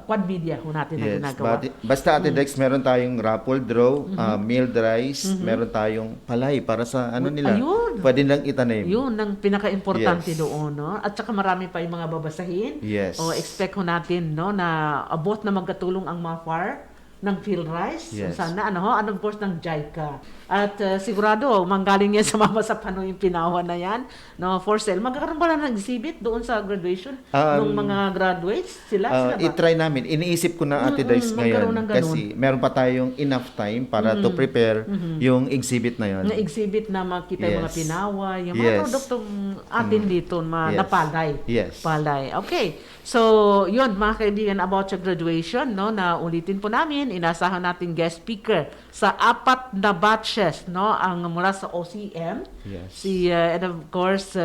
Quad Media ho natin na ginagawa. Basta Ate Dex, meron tayong raffle draw, milled rice, meron tayong palay para sa ano nila. Ayun. Pwede lang itanim. Yun ang pinaka-importante Yes. doon, no? At saka marami pa yung mga babasahin. Yes. O expect ho natin, no, na abot na magkatulong ang MAFAR ng PhilRice, Yes. sana and of course ng JICA. At sigurado manggaling yan sa Mama sa Panoy yung pinawa na yan, no, for sale. Magkakaroon ba ng exhibit doon sa graduation ng mga graduates? Sila ba? I-try namin. Iniisip ko na Ate Dex ngayon kasi meron pa tayong enough time para to prepare yung exhibit na yun. Na exhibit na makita yung mga Yes. pinawa, yung mga produktong atin dito na palay. Yes. Palay. Okay. So, yun mga kaibigan about your graduation, no, na ulitin po namin, inasahan natin guest speaker sa 4 na batches, no, ang mula sa OCM. Yes. And of course,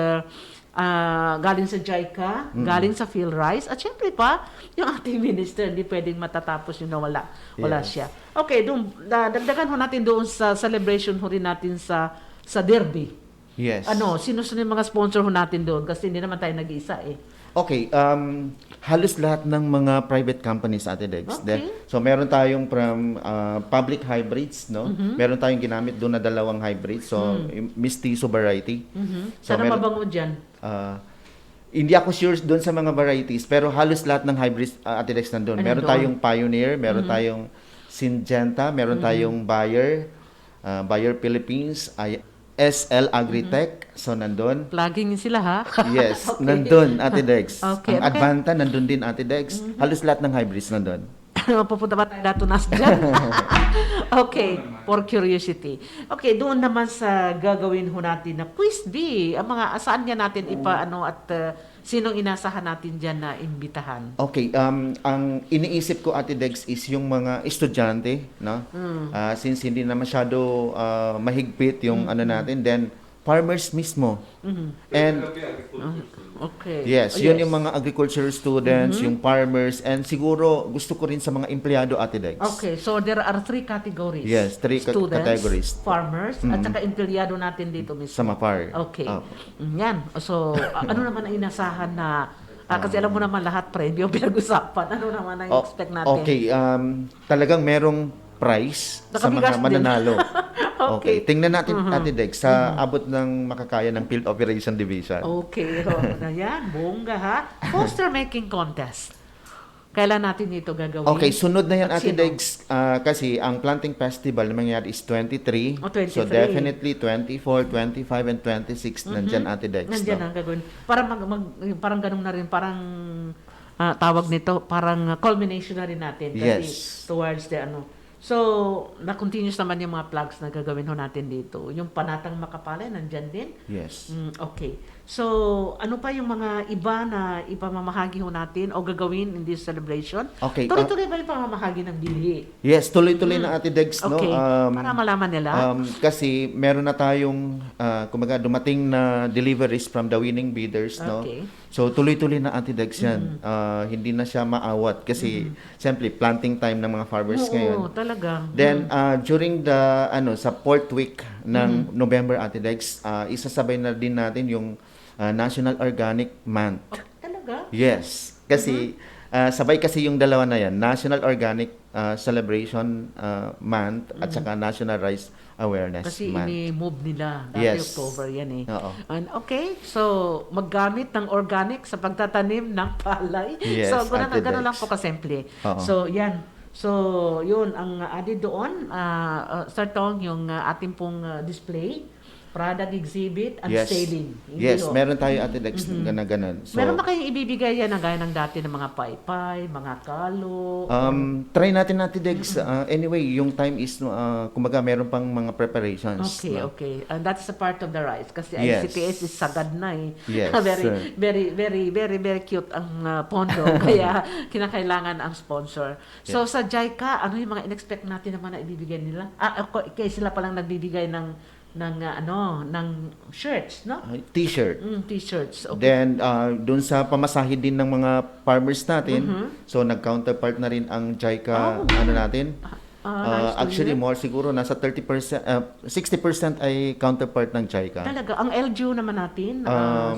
galing sa JICA, galing sa PhilRice, at syempre pa, yung ating minister, hindi pwedeng matatapos yung nawala. Wala siya. Okay, dagdagan ho natin doon sa celebration ho rin natin sa Derby. Yes. Sino yung mga sponsor ho natin doon? Kasi hindi naman tayo nag-iisa Okay, halos lahat ng mga private companies, Ate Dex. Okay. So meron tayong from public hybrids, no? Meron tayong ginamit doon na 2 hybrids. So mestizo variety. So sana mabango dyan? Hindi ako sure doon sa mga varieties, pero halos lahat ng hybrids, Ate Dex, nandun. Meron tayong Pioneer, meron tayong Syngenta, meron tayong Bayer, Bayer Philippines, SL Agritech, so nandun. Plugging sila ha? Yes, Okay. nandun, Ate Dex. Okay, Ang Advanta, nandun din, Ate Dex. Halos lahat ng hybrids nandun. Pupunta ba tayo datunas dyan? Okay, for curiosity. Okay, doon naman sa gagawin ho natin na quiz B, ang mga saan niya natin at sinong inasahan natin dyan na imbitahan? Okay, ang iniisip ko, Ate Dex, is yung mga estudyante, no? Since hindi na masyado mahigpit yung natin, then farmers mismo. And okay. yes, yun yung mga agriculture students, yung farmers, and siguro gusto ko rin sa mga empleyado, Ate Dex. Okay, so there are 3 categories. Yes, 3 Students, categories. farmers, at saka empleyado natin dito mismo. Sa MAFAR. Okay. Yan. So, ano naman ang inasahan na kasi alam mo naman lahat premyo pinag-usapan. Ano naman ang expect natin? Okay, talagang merong prize sa mga mananalo. Okay. Tingnan natin, Ate Dex, sa abot ng makakaya ng Field Operation Division. Okay. Yan, bongga ha. Poster making contest. Kailan natin ito gagawin? Okay, sunod na yan, At Ate sino? Dex, kasi ang planting festival na mangyayari is 23. 23. So definitely 24, 25, and 26 nandyan, Ate Dex. Nandyan ang gagawin. Parang parang ganun na rin, parang tawag nito, parang culmination na rin natin. Kasi towards the So, na-continuous naman yung mga plugs na gagawin ho natin dito. Yung Panatang Makapala, nandyan din? Yes. Okay. So, ano pa yung mga iba na ipamamahagi ho natin o gagawin in this celebration? Okay. Tuloy-tuloy ba yung pamamahagi ng bilhi? Yes, tuloy-tuloy na, Ate Dex. Okay. No? Para malaman nila. Kasi meron na tayong kumaga dumating na deliveries from the winning bidders. Okay. No? So tuloy-tuloy na, Ate Dex yan. Hindi na siya maawat kasi siyempre planting time ng mga farmers ngayon. Oo, talaga. Then during the sa 4th week ng November, Ate Dex, isasabay na din natin yung National Organic Month. Oh, talaga? Yes. Kasi sabay kasi yung dalawa na yan, National Organic Celebration Month at saka National Rice Awareness Kasi Month. ini-move nila. Dati Yes. October yan Oo. And okay, so maggamit ng organic sa pagtatanim ng palay. Yes, So Ate ganun lang Dex. po kasimple. Oo. So yan. So yun ang added doon. Sir Tong, yung ating pong display. product exhibit and Yes. sailing. Hindi Yes, ho. meron tayo Ate Dex na ganun. So, Meron ba kayong ibibigay yan na gaya ng dati ng mga paypay, mga kalo? try natin Ate Dex. Anyway, yung time is, kumbaga, meron pang mga preparations. Okay, no? okay. And that's a part of the rice. Kasi Yes. ICTS is sagad na eh. Yes, very, sir. very cute ang pondo. Kaya kinakailangan ang sponsor. So sa JICA, ano yung mga in-expect natin naman na ibibigay nila? Kaya sila palang nagbibigay ng shirts, no? T-shirt. T-shirts. Okay. Then, dun sa pamasahe din ng mga farmers natin, so nag-counterpart na rin ang JICA, natin. Nice to Actually, hear. more siguro, nasa 30%, 60% ay counterpart ng JICA. Talaga, ang LGU naman natin,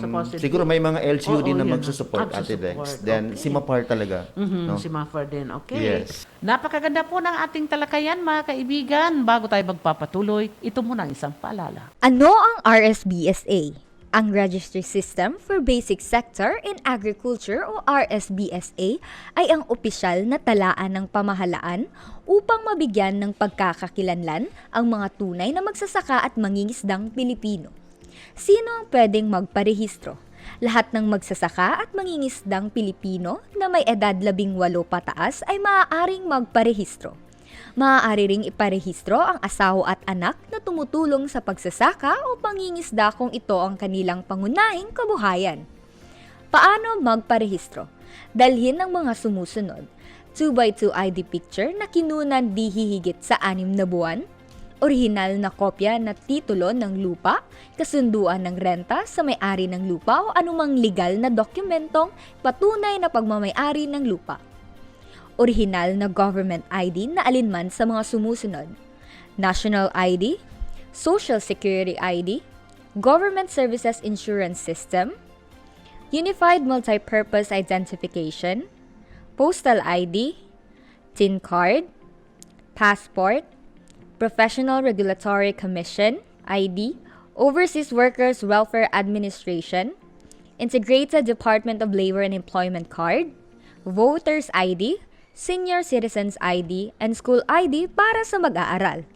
supposedly. Siguro may mga LGU din na yun. magsusupport, Ate Dex. Magsusupport, Then, okay. si Mapar talaga. No? Si Mafar din, okay. Yes. Napakaganda po ng ating talakayan, mga kaibigan. Bago tayo magpapatuloy, ito muna ang isang paalala. Ano ang RSBSA? Ang Registry System for Basic Sector in Agriculture o RSBSA ay ang opisyal na talaan ng pamahalaan upang mabigyan ng pagkakakilanlan ang mga tunay na magsasaka at mangingisdang Pilipino. Sino ang pwedeng magparehistro? Lahat ng magsasaka at mangingisdang Pilipino na may edad 18 pataas ay maaaring magparehistro. Maaari ring iparehistro ang asawa at anak na tumutulong sa pagsasaka o pangingisda kung ito ang kanilang pangunahing kabuhayan. Paano magparehistro? Dalhin ang mga sumusunod: 2x2 ID picture na kinunan di hihigit sa 6 na buwan, orihinal na kopya na titulo ng lupa, kasunduan ng renta sa may-ari ng lupa o anumang legal na dokumentong patunay na pagmamay-ari ng lupa. Orihinal na government ID na alinman sa mga sumusunod: National ID, Social Security ID, Government Services Insurance System, Unified Multipurpose Identification, Postal ID, TIN card, Passport, Professional Regulatory Commission ID, Overseas Workers Welfare Administration, Integrated Department of Labor and Employment Card, Voters ID, Senior Citizens ID, and School ID para sa mag-aaral.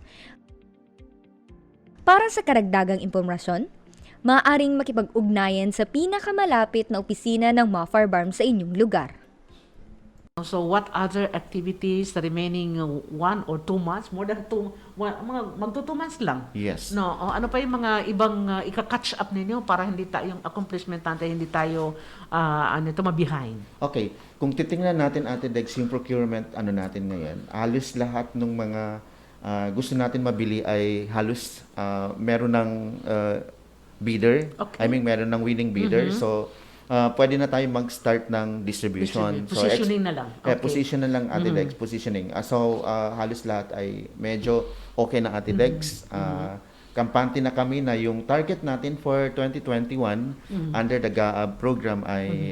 Para sa karagdagang impormasyon, maaaring makipag-ugnayan sa pinakamalapit na opisina ng Mafar Barm sa inyong lugar. So what other activities the remaining 1 or 2 months, more than 2, magto 2 months lang? Yes. No, ano pa yung mga ibang ika-catch up ninyo para hindi tayo, yung accomplishment natin, hindi tayo ma-behind? Okay, kung titingnan natin Ate Dex yung procurement natin ngayon, halos lahat ng mga gusto natin mabili ay halos meron ng bidder. Okay. I mean, meron ng winning bidder. So, pwede na tayo mag-start ng distribution. Positioning na lang. Okay. Position na lang Ate Dex, positioning. So, halos lahat ay medyo okay na Ate Dex. Kampante na kami na yung target natin for 2021 under the GAAB program ay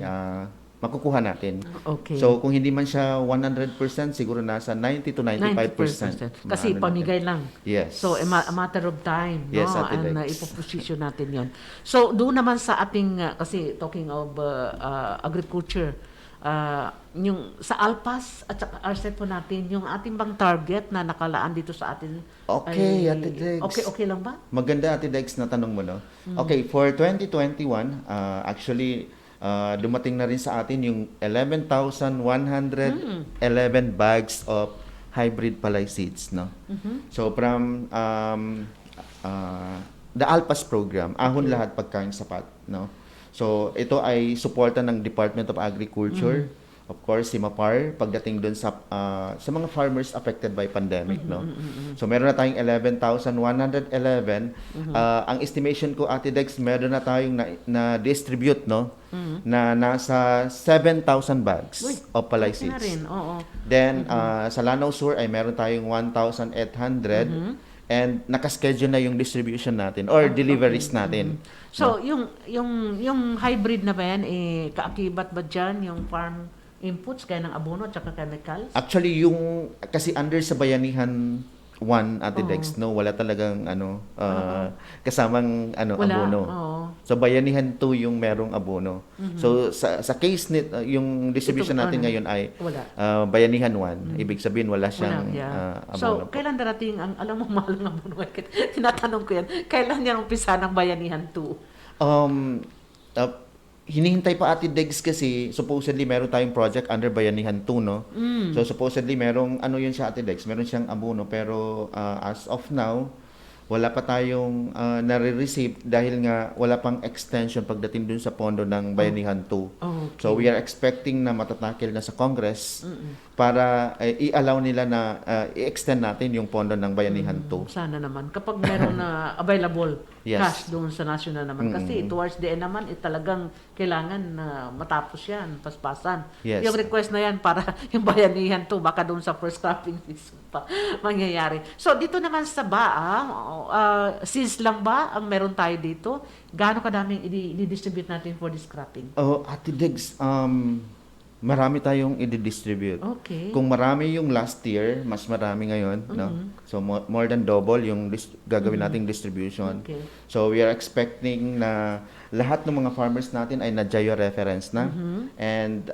makukuha natin. Okay. So, kung hindi man siya 100%, siguro nasa 90 to 95%. Kasi pamigay lang. Yes. So, a matter of time. Yes, no? Ate And Dex. ipoposition natin yon. So, doon naman sa ating, kasi talking of agriculture, yung sa Alpas at saka RCEP po natin, yung ating bang target na nakalaan dito sa atin? Okay, Ate Dex. Okay lang ba? Maganda, Ate Dex, na tanong mo, no? Okay, for 2021, actually, dumating na rin sa atin yung 11,111 bags of hybrid palay seeds, no? So, from the Alpas program, ahon lahat pagkain sapat, no? So, ito ay suporta ng Department of Agriculture, of course, si Mapar, pagdating dun sa mga farmers affected by pandemic, no? So, meron na tayong 11,111. Ang estimation ko, Ate Dex, meron na tayong na-distribute, no? Na nasa 7,000 bags of palay seeds. Na rin, oo. Then, sa Lanao Sur ay meron tayong 1,800. And nakaschedule na yung distribution natin or deliveries natin. So, yung hybrid na ba yan, kaakibat ba dyan yung farm inputs kaya ng abono at saka chemicals? Actually, kasi under sa bayanihan 1 Ate Dex, no, wala talagang kasamang Wala, abono. oo. So Bayanihan 2 yung merong abono. So sa case yung distribution Ito, natin ngayon ay wala. Bayanihan 1. Ibig sabihin wala siyang abono. So, kailan darating ang, alam mo, mahal ng abono? Tinatanong ko yan, kailan yan umpisa ng Bayanihan 2? Hinihintay pa Ate Degs kasi supposedly meron tayong project under Bayanihan 2, no? So supposedly merong yun siya Ate Degs, meron siyang abono pero as of now wala pa tayong nare-receive dahil nga wala pang extension pagdating dun sa pondo ng Bayanihan 2. Okay. So we are expecting na matatakil na sa Congress para i-allow nila na i-extend natin yung pondo ng Bayanihan 2. Sana naman. Kapag meron na available cash doon sa national naman. Kasi towards the end naman, talagang kailangan na matapos yan, paspasan. Yes. Yung request na yan para yung Bayanihan 2, baka doon sa first cropping season pa mangyayari. So dito naman sa BAA, seeds lang ba ang meron tayo dito? Gaano kadaming i-distribute natin for this cropping? Ate Degs, marami tayong i-distribute. Okay. Kung marami yung last year, mas marami ngayon, no? So more than double yung gagawin nating distribution. Okay. So we are expecting na lahat ng mga farmers natin ay na-GIO reference na. And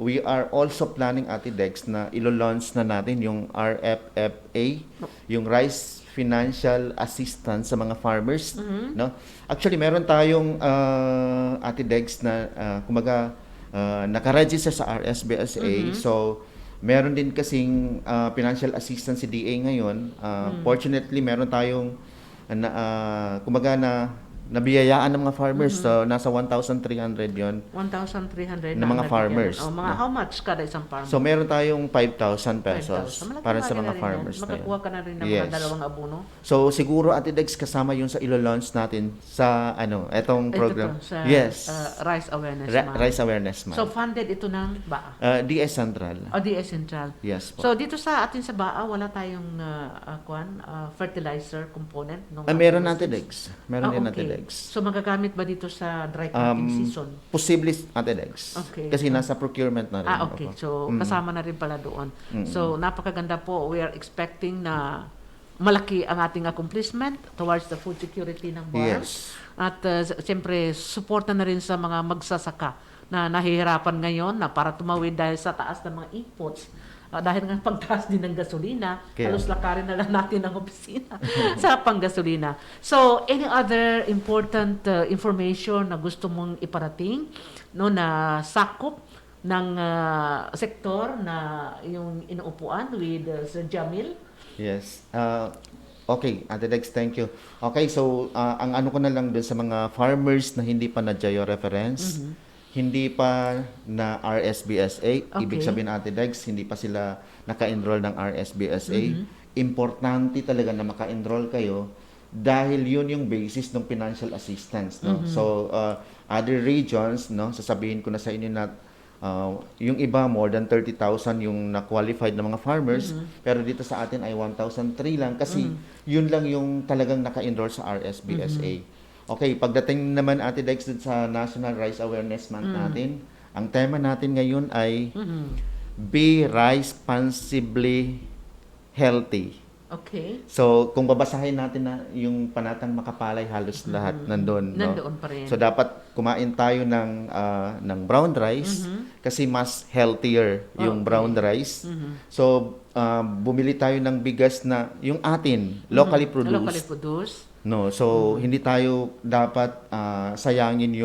we are also planning Ate Dex na ilo-launch na natin yung RFFA, yung Rice Financial Assistance sa mga farmers, no? Actually meron tayong Ate Dex na kumbaga naka-register sa RSBSA. So, meron din kasing financial assistance si DA ngayon. Fortunately, meron tayong kumbaga nabiyayaan ng mga farmers. So, nasa 1,300 yon. 1,300 na mga farmers. How much kada isang farmer? So, meron tayong 5,000 pesos 5,000. para sa mga farmers na yun. Makakuha ka na rin ng mga dalawang abono? So, siguro, Ate Dex, kasama yun sa ilo-launch natin sa etong program. Sa Yes. Rice Awareness Month. Rice Awareness Month. So, funded ito ng BAA? DS Central. DS Central. Yes po. So, dito sa atin sa BAA, wala tayong fertilizer component? Meron Ate Dex. Meron din Ate Dex. So, magagamit ba dito sa dry cropping season? Posible Ate Dex. Okay. Kasi nasa procurement na rin. Okay. So, kasama na rin pala doon. So, napakaganda po. We are expecting na malaki ang ating accomplishment towards the food security ng BAR. Yes. At siyempre, suporta na rin sa mga magsasaka na nahihirapan ngayon na para tumawid dahil sa taas ng mga inputs. Dahil nga pagtaas din ng gasolina, halos lakarin na lang natin ang opisina sa panggasolina. So, any other important information na gusto mong iparating, no, na sakop ng sektor na yung inuupuan with Sir Jamil? Yes. Okay, Ate Dex, thank you. Okay, so ang ko na lang dun sa mga farmers na hindi pa na GIO reference, hindi pa na RSBSA, ibig sabihin Ate Dex, hindi pa sila naka-enroll ng RSBSA. Importante talaga na maka-enroll kayo dahil yun yung basis ng financial assistance, no? So other regions, no, sasabihin ko na sa inyo na yung iba more than 30,000 yung na-qualified na mga farmers, pero dito sa atin ay 1,003 lang kasi yun lang yung talagang naka-enroll sa RSBSA. Okay, pagdating naman Ate Dex sa National Rice Awareness Month natin, ang tema natin ngayon ay Be Responsibly Healthy. Okay. So, kung babasahin natin na yung panatang makapalay, halos lahat nandun. No? Nandoon pa rin. So, dapat kumain tayo ng brown rice kasi mas healthier yung brown rice. So, bumili tayo ng bigas na yung atin, locally produced. Locally produced. No, so hindi tayo dapat sayangin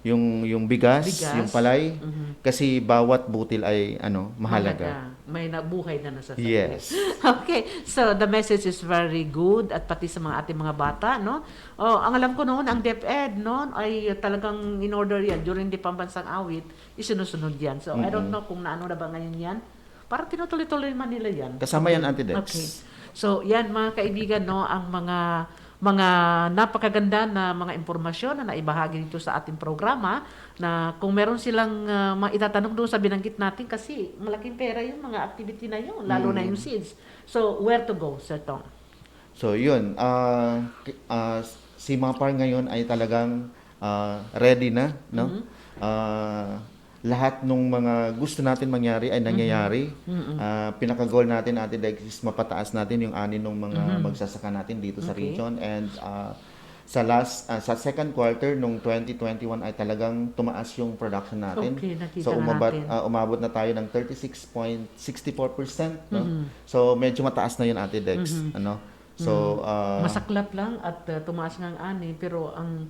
yung bigas, yung palay kasi bawat butil ay mahalaga. May nabuhay na nasasabi. Yes. Okay, so the message is very good at pati sa mga ating mga bata, no? Ang alam ko noon, ang DepEd noon ay talagang in order yan during the pambansang awit, isinusunod yan. So I don't know kung naano na ba ngayon yan. Parang tinutuloy-tuloy man nila yan. Kasama yan, Ate Dex. Okay. So yan mga kaibigan, no, ang mga napakaganda na mga impormasyon na naibahagi dito sa ating programa na kung meron silang itatanong doon sa binanggit natin kasi malaking pera yung mga activity na yun, lalo na yung seeds. So, where to go, Sir Tong? So, yun. Si Mapar ngayon ay talagang ready na, no? lahat ng mga gusto natin mangyari ay nangyayari. Pinaka-goal natin, Ate Dex, is mapataas natin yung ani ng mga magsasaka natin dito sa region. And sa second quarter nung 2021 ay talagang tumaas yung production natin. So umabot na tayo ng 36.64%, no? So medyo mataas na yun, Ate Dex, ano? So masaklap lang at tumaas ng ani, pero ang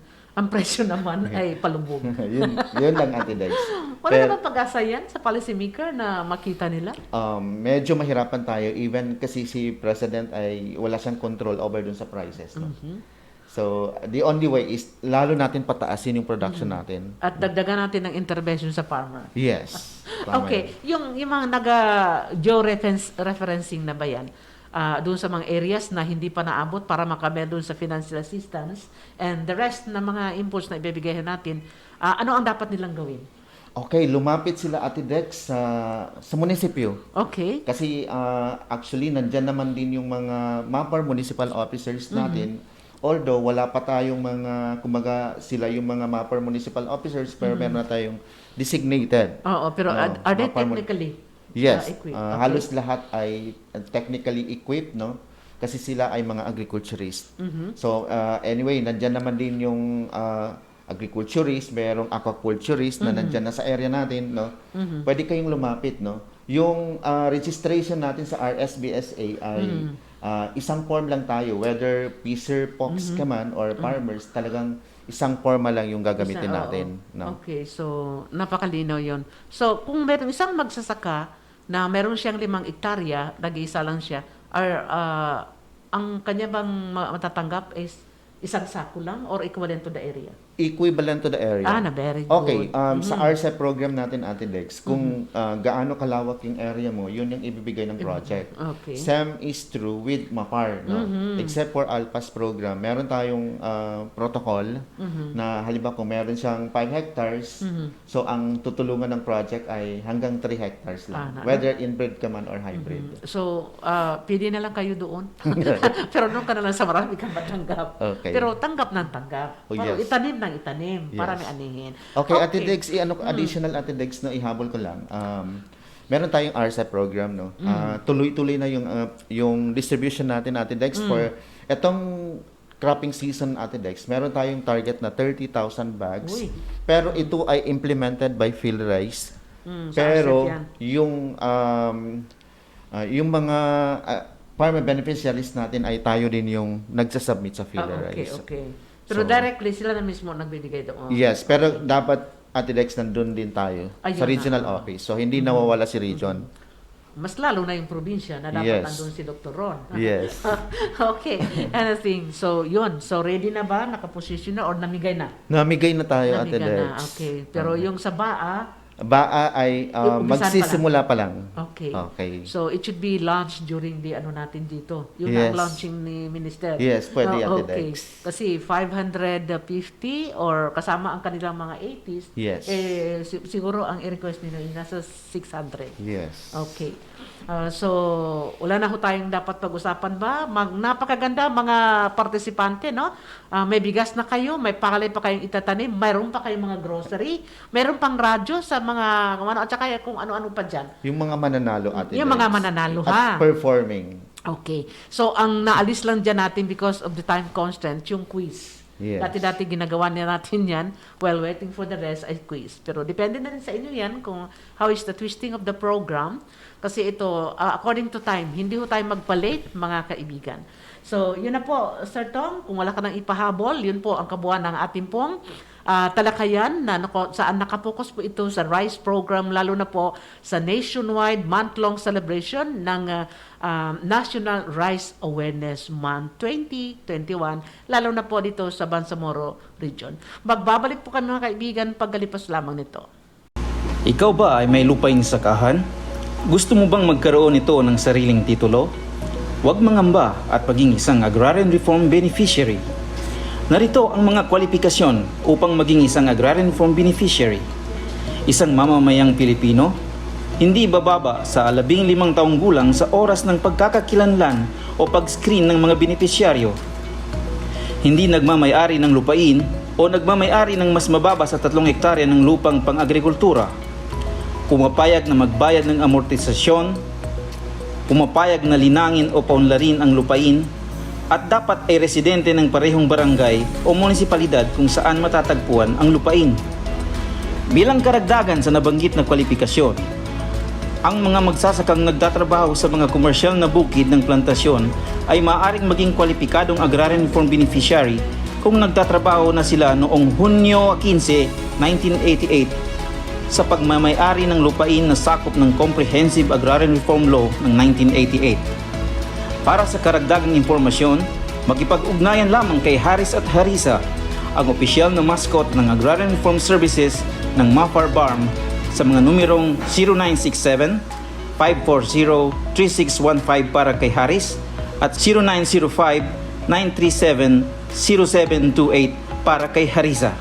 presyo naman ay palubog. yun lang, Ate Dex. Wala naman pag-asa yan sa policymaker na makita nila? Medyo mahirapan tayo, even kasi si President ay wala siyang control over dun sa prices, no? So, the only way is lalo natin pataasin yung production natin. At dagdagan natin ng intervention sa farmer. Yes. Okay. Yung mga nag-geo-referencing na ba yan? Doon sa mga areas na hindi pa naabot para makamit doon sa financial assistance, and the rest na mga impulse na ibibigay natin, ano ang dapat nilang gawin? Okay, lumapit sila, Ate Dex, sa munisipyo. Okay. Kasi actually, nandyan naman din yung mga MAPAR municipal officers natin. Although wala pa tayong mga, kumaga sila yung mga MAPAR municipal officers, pero meron na tayong designated. Oo, pero are they technically Yes, equipped? halos lahat ay technically equipped, no? Kasi sila ay mga agriculturist. So anyway, nandiyan naman din yung agriculturist, merong aquaculturist na nandiyan na sa area natin, no? Pwede kayong lumapit, no? Yung registration natin sa RSBSA ay isang form lang tayo, whether Peacer, Pox ka man or farmers, talagang isang forma lang yung gagamitin natin, no? Okay, so napakalinaw yon. So kung meron isang magsasaka na meron siyang 5 hektarya, nag-iisa lang siya, ang kanya bang matatanggap is isang sako lang or equivalent to the area? Equivalent to the area. Very good. Okay, sa RCEP program natin, Ate Dex, kung gaano kalawak yung area mo, yun yung ibibigay ng project. Okay. Same is true with MAPAR, no? Except for ALPAS program, meron tayong protocol na halimbawa kung meron siyang 5 hectares, so ang tutulungan ng project ay hanggang 3 hectares lang. Whether inbred ka man or hybrid. So, pili na lang kayo doon. Pero doon ka na lang sa marami kang matanggap. Okay. Pero tanggap ng tanggap. Oh, Pero yes. itanim ng itanim para may anihin. Okay, Ate Dex, additional, Ate Dex, no, ihabol ko lang. Meron tayong RCEP program, no. Tuloy-tuloy na yung distribution natin, Ate Dex, for etong cropping season, Ate Dex. Meron tayong target na 30,000 bags. Pero ito ay implemented by PhilRice. Pero yung mga farmer beneficiaries natin ay tayo din yung nagsasubmit sa PhilRice. Okay. Pero directly sila na mismo nagbibigay doon. Yes, pero dapat, Ate Dex, nandun din tayo sa regional office. So, hindi nawawala si region. Mas lalo na yung probinsya na dapat nandun si Dr. Ron. Yes. Okay. Anything. So, yun. So, ready na ba? Nakaposisyon na or namigay na? Namigay na tayo, Ate Dex. Okay. Pero yung sa BAA ay magsisimula pa lang. Okay. Okay. So, it should be launched during the natin dito. Yun ang launching ni Minister. Yes, pwede, Ate Dex. Kasi 550 or kasama ang kanilang mga 80s, siguro ang i-request nila nasa 600. Yes. Okay. So, wala na ho tayong dapat pag-usapan ba? Napakaganda mga partisipante, no? May bigas na kayo, may pakalay pa kayong itatanim, mayroon pa kayong mga grocery, mayroon pang radyo sa mga at saka kung ano-ano pa dyan. Yung mga mananalo, Ate Dex. Yung mga mananalo, ha? At performing. Okay. So, ang naalis lang dyan natin because of the time constraint, yung quiz. Yes. Dati-dati ginagawa natin yan while waiting for the rest ay quiz. Pero depende na rin sa inyo yan kung how is the twisting of the program. Kasi ito, according to time, hindi ho tayo magpa-late, mga kaibigan. So, yun na po, Sir Tom, kung wala ka nang ipahabol, yun po ang kabuuan ng ating pong talakayan na saan nakapokus po ito sa RICE program, lalo na po sa nationwide month-long celebration ng National Rice Awareness Month 2021, lalo na po dito sa Bangsamoro Region. Magbabalik po kami, mga kaibigan, paggalipas lamang nito. Ikaw ba ay may lupaing sakahan? Gusto mo bang magkaroon ito ng sariling titulo? Huwag mangamba at maging isang Agrarian Reform Beneficiary. Narito ang mga kwalifikasyon upang maging isang Agrarian Reform Beneficiary. Isang mamamayang Pilipino, hindi bababa sa 15 taong gulang sa oras ng pagkakakilanlan o pag-screen ng mga benepisyaryo. Hindi nagmamay-ari ng lupain o nagmamay-ari ng mas mababa sa 3 hektarya ng lupang pang-agrikultura. pumapayag na magbayad ng amortisasyon, pumapayag na linangin o paunlarin ang lupain, at dapat ay residente ng parehong barangay o munisipalidad kung saan matatagpuan ang lupain. Bilang karagdagan sa nabanggit na kwalifikasyon, ang mga magsasakang nagtatrabaho sa mga komersyal na bukid ng plantasyon ay maaaring maging kwalipikadong Agrarian Reform Beneficiary kung nagtatrabaho na sila noong Hunyo 15, 1988 sa pagmamay-ari ng lupain na sakop ng Comprehensive Agrarian Reform Law ng 1988. Para sa karagdagang impormasyon, makipag-ugnayan lamang kay Harris at Harisa, ang opisyal na mascot ng Agrarian Reform Services ng Mafar Barm sa mga numerong 0967-540-3615 para kay Harris at 0905-937-0728 para kay Harisa.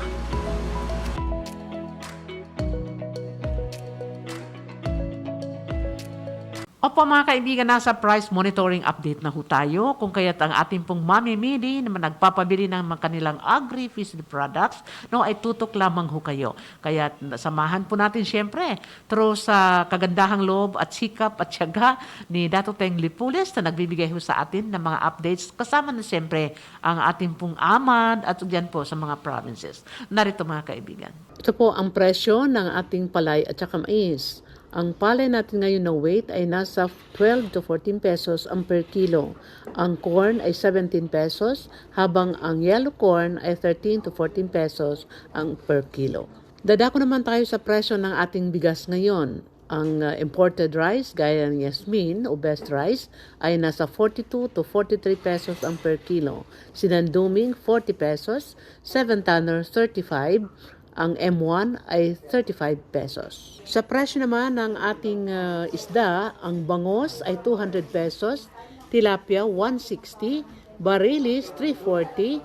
Opo mga kaibigan, nasa price monitoring update na ho tayo kung kaya't ang ating pong mamimili na nagpapabili ng mga kanilang agri-fishery products ay tutok lamang ho kayo. Kaya samahan po natin siyempre through sa kagandahang loob at sikap at tiyaga ni Dato Teng Lipules na nagbibigay ho sa atin ng mga updates kasama na siyempre ang ating pong AMAD at dyan po sa mga provinces. Narito mga kaibigan. Ito po ang presyo ng ating palay at saka mais. Ang palay natin ngayon na weight ay nasa 12 to 14 pesos ang per kilo. Ang corn ay 17 pesos, habang ang yellow corn ay 13 to 14 pesos ang per kilo. Dadako naman tayo sa presyo ng ating bigas ngayon. Ang imported rice, gaya ng Yasmin o best rice, ay nasa 42 to 43 pesos ang per kilo. Sinanduming, 40 pesos, 7-tanner, 35, ang M1 ay 35 pesos. Sa presyo naman ng ating isda, ang bangos ay 200 pesos, tilapia 160, barilis 340,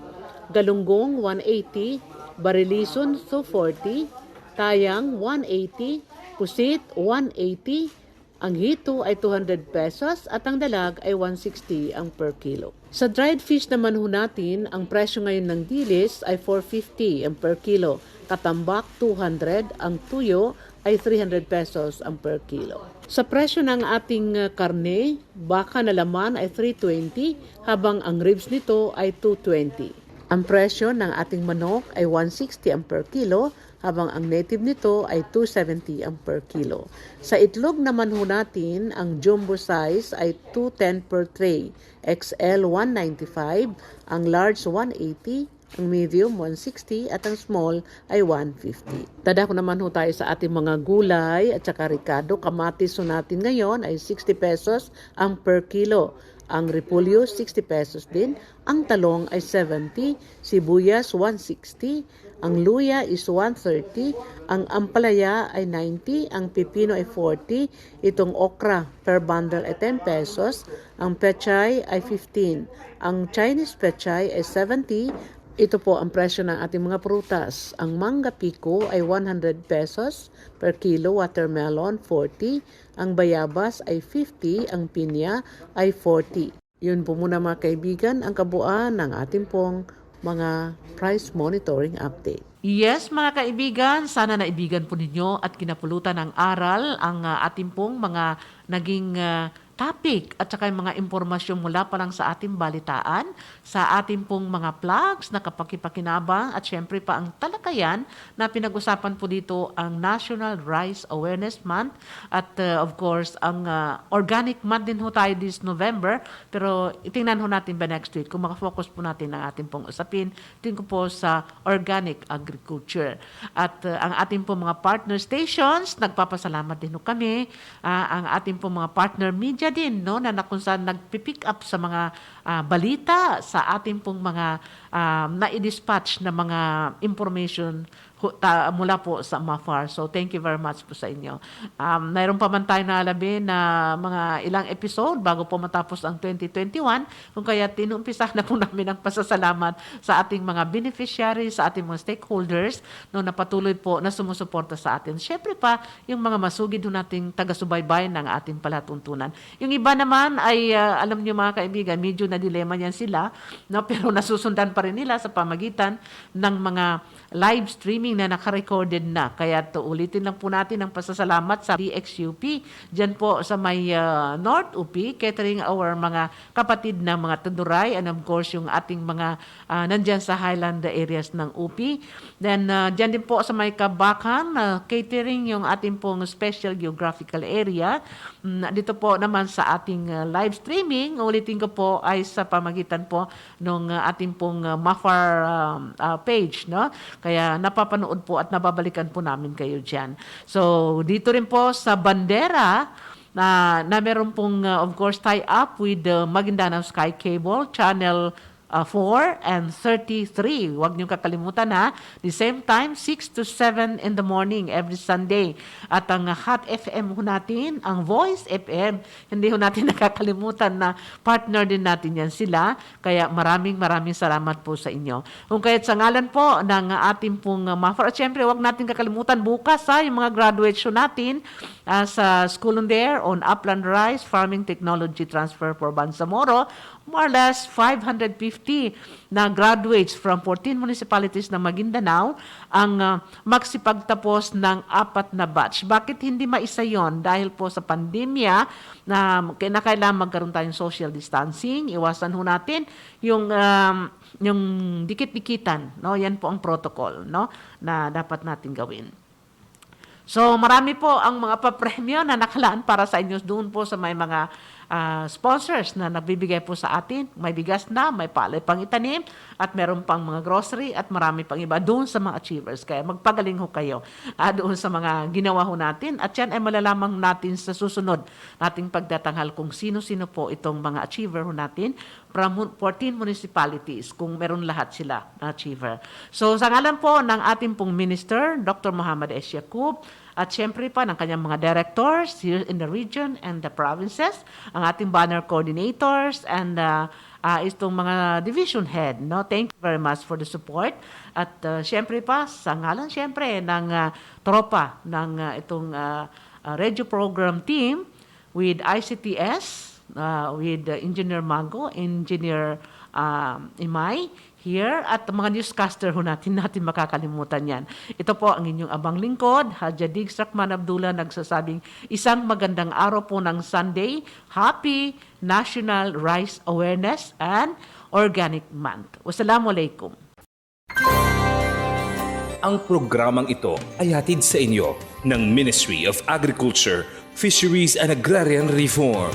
galunggong 180, barilison 240, tayang 180, pusit 180, ang hito ay 200 pesos at ang dalag ay 160 ang per kilo. Sa dried fish naman ho natin, ang presyo ngayon ng dilis ay 450 ang per kilo. Katambak 200, ang tuyo ay 300 pesos ang per kilo. Sa presyo ng ating karne, baka na laman ay 320, habang ang ribs nito ay 220. Ang presyo ng ating manok ay 160 ang per kilo, habang ang native nito ay 270 ang per kilo. Sa itlog naman ho natin, ang jumbo size ay 210 per tray, XL 195, ang large 180, ang medium 160 at ang small ay 150. Dadako naman ho tayo sa ating mga gulay at saka ricado. Kamatis ho natin ngayon ay 60 pesos ang per kilo. Ang repolyo 60 pesos din. Ang talong ay 70, sibuyas 160, ang luya is 130, ang ampalaya ay 90, ang pipino ay 40, itong okra per bundle ay 10 pesos, ang pechay ay 15, ang Chinese pechay ay 70. Ito po ang presyo ng ating mga prutas. Ang mangga pico ay 100 pesos per kilo, watermelon 40, ang bayabas ay 50, ang pinya ay 40. Yun po muna mga kaibigan ang kabuuan ng ating pong mga price monitoring update. Yes mga kaibigan, sana naibigan po ninyo at kinapulutan ng aral ang ating pong mga naging topic at saka yung mga impormasyon mula pa lang sa ating balitaan, sa ating pong mga plugs na kapakipakinabang at syempre pa ang talakayan na pinag-usapan po dito ang National Rice Awareness Month at of course ang Organic Month din ho tayo this November, pero itingnan ho natin ba next week kung makafocus po natin ang ating pong usapin tingko po sa organic agriculture. At ang ating pong mga partner stations, nagpapasalamat din ho kami, ang ating pong mga partner media din na kung saan nagpipick up sa mga balita sa ating pong mga na-dispatch na mga information mula po sa Mafar. So thank you very much po sa inyo. Mayroon pa man tayo nalabi na mga ilang episode bago po matapos ang 2021, kung kaya tinumpisa na po namin ang pasasalamat sa ating mga beneficiaries, sa ating mga stakeholders na patuloy po na sumusuporta sa atin. Siyempre pa, yung mga masugid nating taga-subaybay ng ating palatuntunan. Yung iba naman ay, alam niyo mga kaibigan, medyo na dilema yan sila, pero nasusundan pa rin nila sa pamagitan ng mga live streaming streaming na naka-recorded na. Kaya to ulitin lang po natin ang pasasalamat sa DXUP dyan po sa may North UP, catering our mga kapatid na mga Tanduray, and of course yung ating mga nandyan sa highland areas ng UP. Then dyan din po sa may Kabakan, catering yung ating pong special geographical area. Dito po naman sa ating live streaming, ulitin ko po ay sa pamagitan po ng ating pong Mafar page, no? Kaya napapanood po at nababalikan po namin kayo dyan. So dito rin po sa Bandera, na meron pong of course tie-up with Maguindanao Sky Cable, Channel 4 and 33. Huwag niyong kakalimutan ha. The same time, 6 to 7 in the morning every Sunday. At ang Hot FM ho natin, ang Voice FM, hindi ho natin nakakalimutan na partner din natin yan sila. Kaya maraming salamat po sa inyo. Kung kaya't sa ngalan po ng ating pong Mafar, at syempre huwag natin kakalimutan bukas ha, yung mga graduation natin sa School on There on Upland Rice Farming Technology Transfer for Bangsamoro. More or less 550 na graduates from 14 municipalities ng Maguindanao ang magsipagtapos ng 4 na batch. Bakit hindi maisa yon? Dahil po sa pandemya na kailangan magkaroon tayong social distancing, iwasan ho natin yung dikit-dikitan, no? Yan po ang protocol, no, na dapat natin gawin. So marami po ang mga papremyo na nakalaan para sa inyo doon po sa may mga sponsors na nagbibigay po sa atin. May bigas na, may palay pang itanim, at meron pang mga grocery at marami pang iba doon sa mga achievers. Kaya magpagaling ho kayo doon sa mga ginawa ho natin. At yan ay malalamang natin sa susunod nating pagdatanghal kung sino-sino po itong mga achiever ho natin from 14 municipalities, kung meron lahat sila na achiever. So sa ngalan po ng ating pong Minister, Dr. Muhammad S. Yaqub, at syempre pa ng kanyang mga directors here in the region and the provinces, ang ating banner coordinators and itong mga division head, no? Thank you very much for the support. At syempre pa sa ngalan syempre ng tropa ng itong radio program team with ICTS, with Engineer Mango, Engineer Imay here, at mga newscaster ho natin makakalimutan yan. Ito po ang inyong abang lingkod, Hadja Diggs Rahman Abdullah, nagsasabing isang magandang araw po ng Sunday. Happy National Rice Awareness and Organic Month. Wassalamualaikum. Ang programang ito ay hatid sa inyo ng Ministry of Agriculture, Fisheries and Agrarian Reform.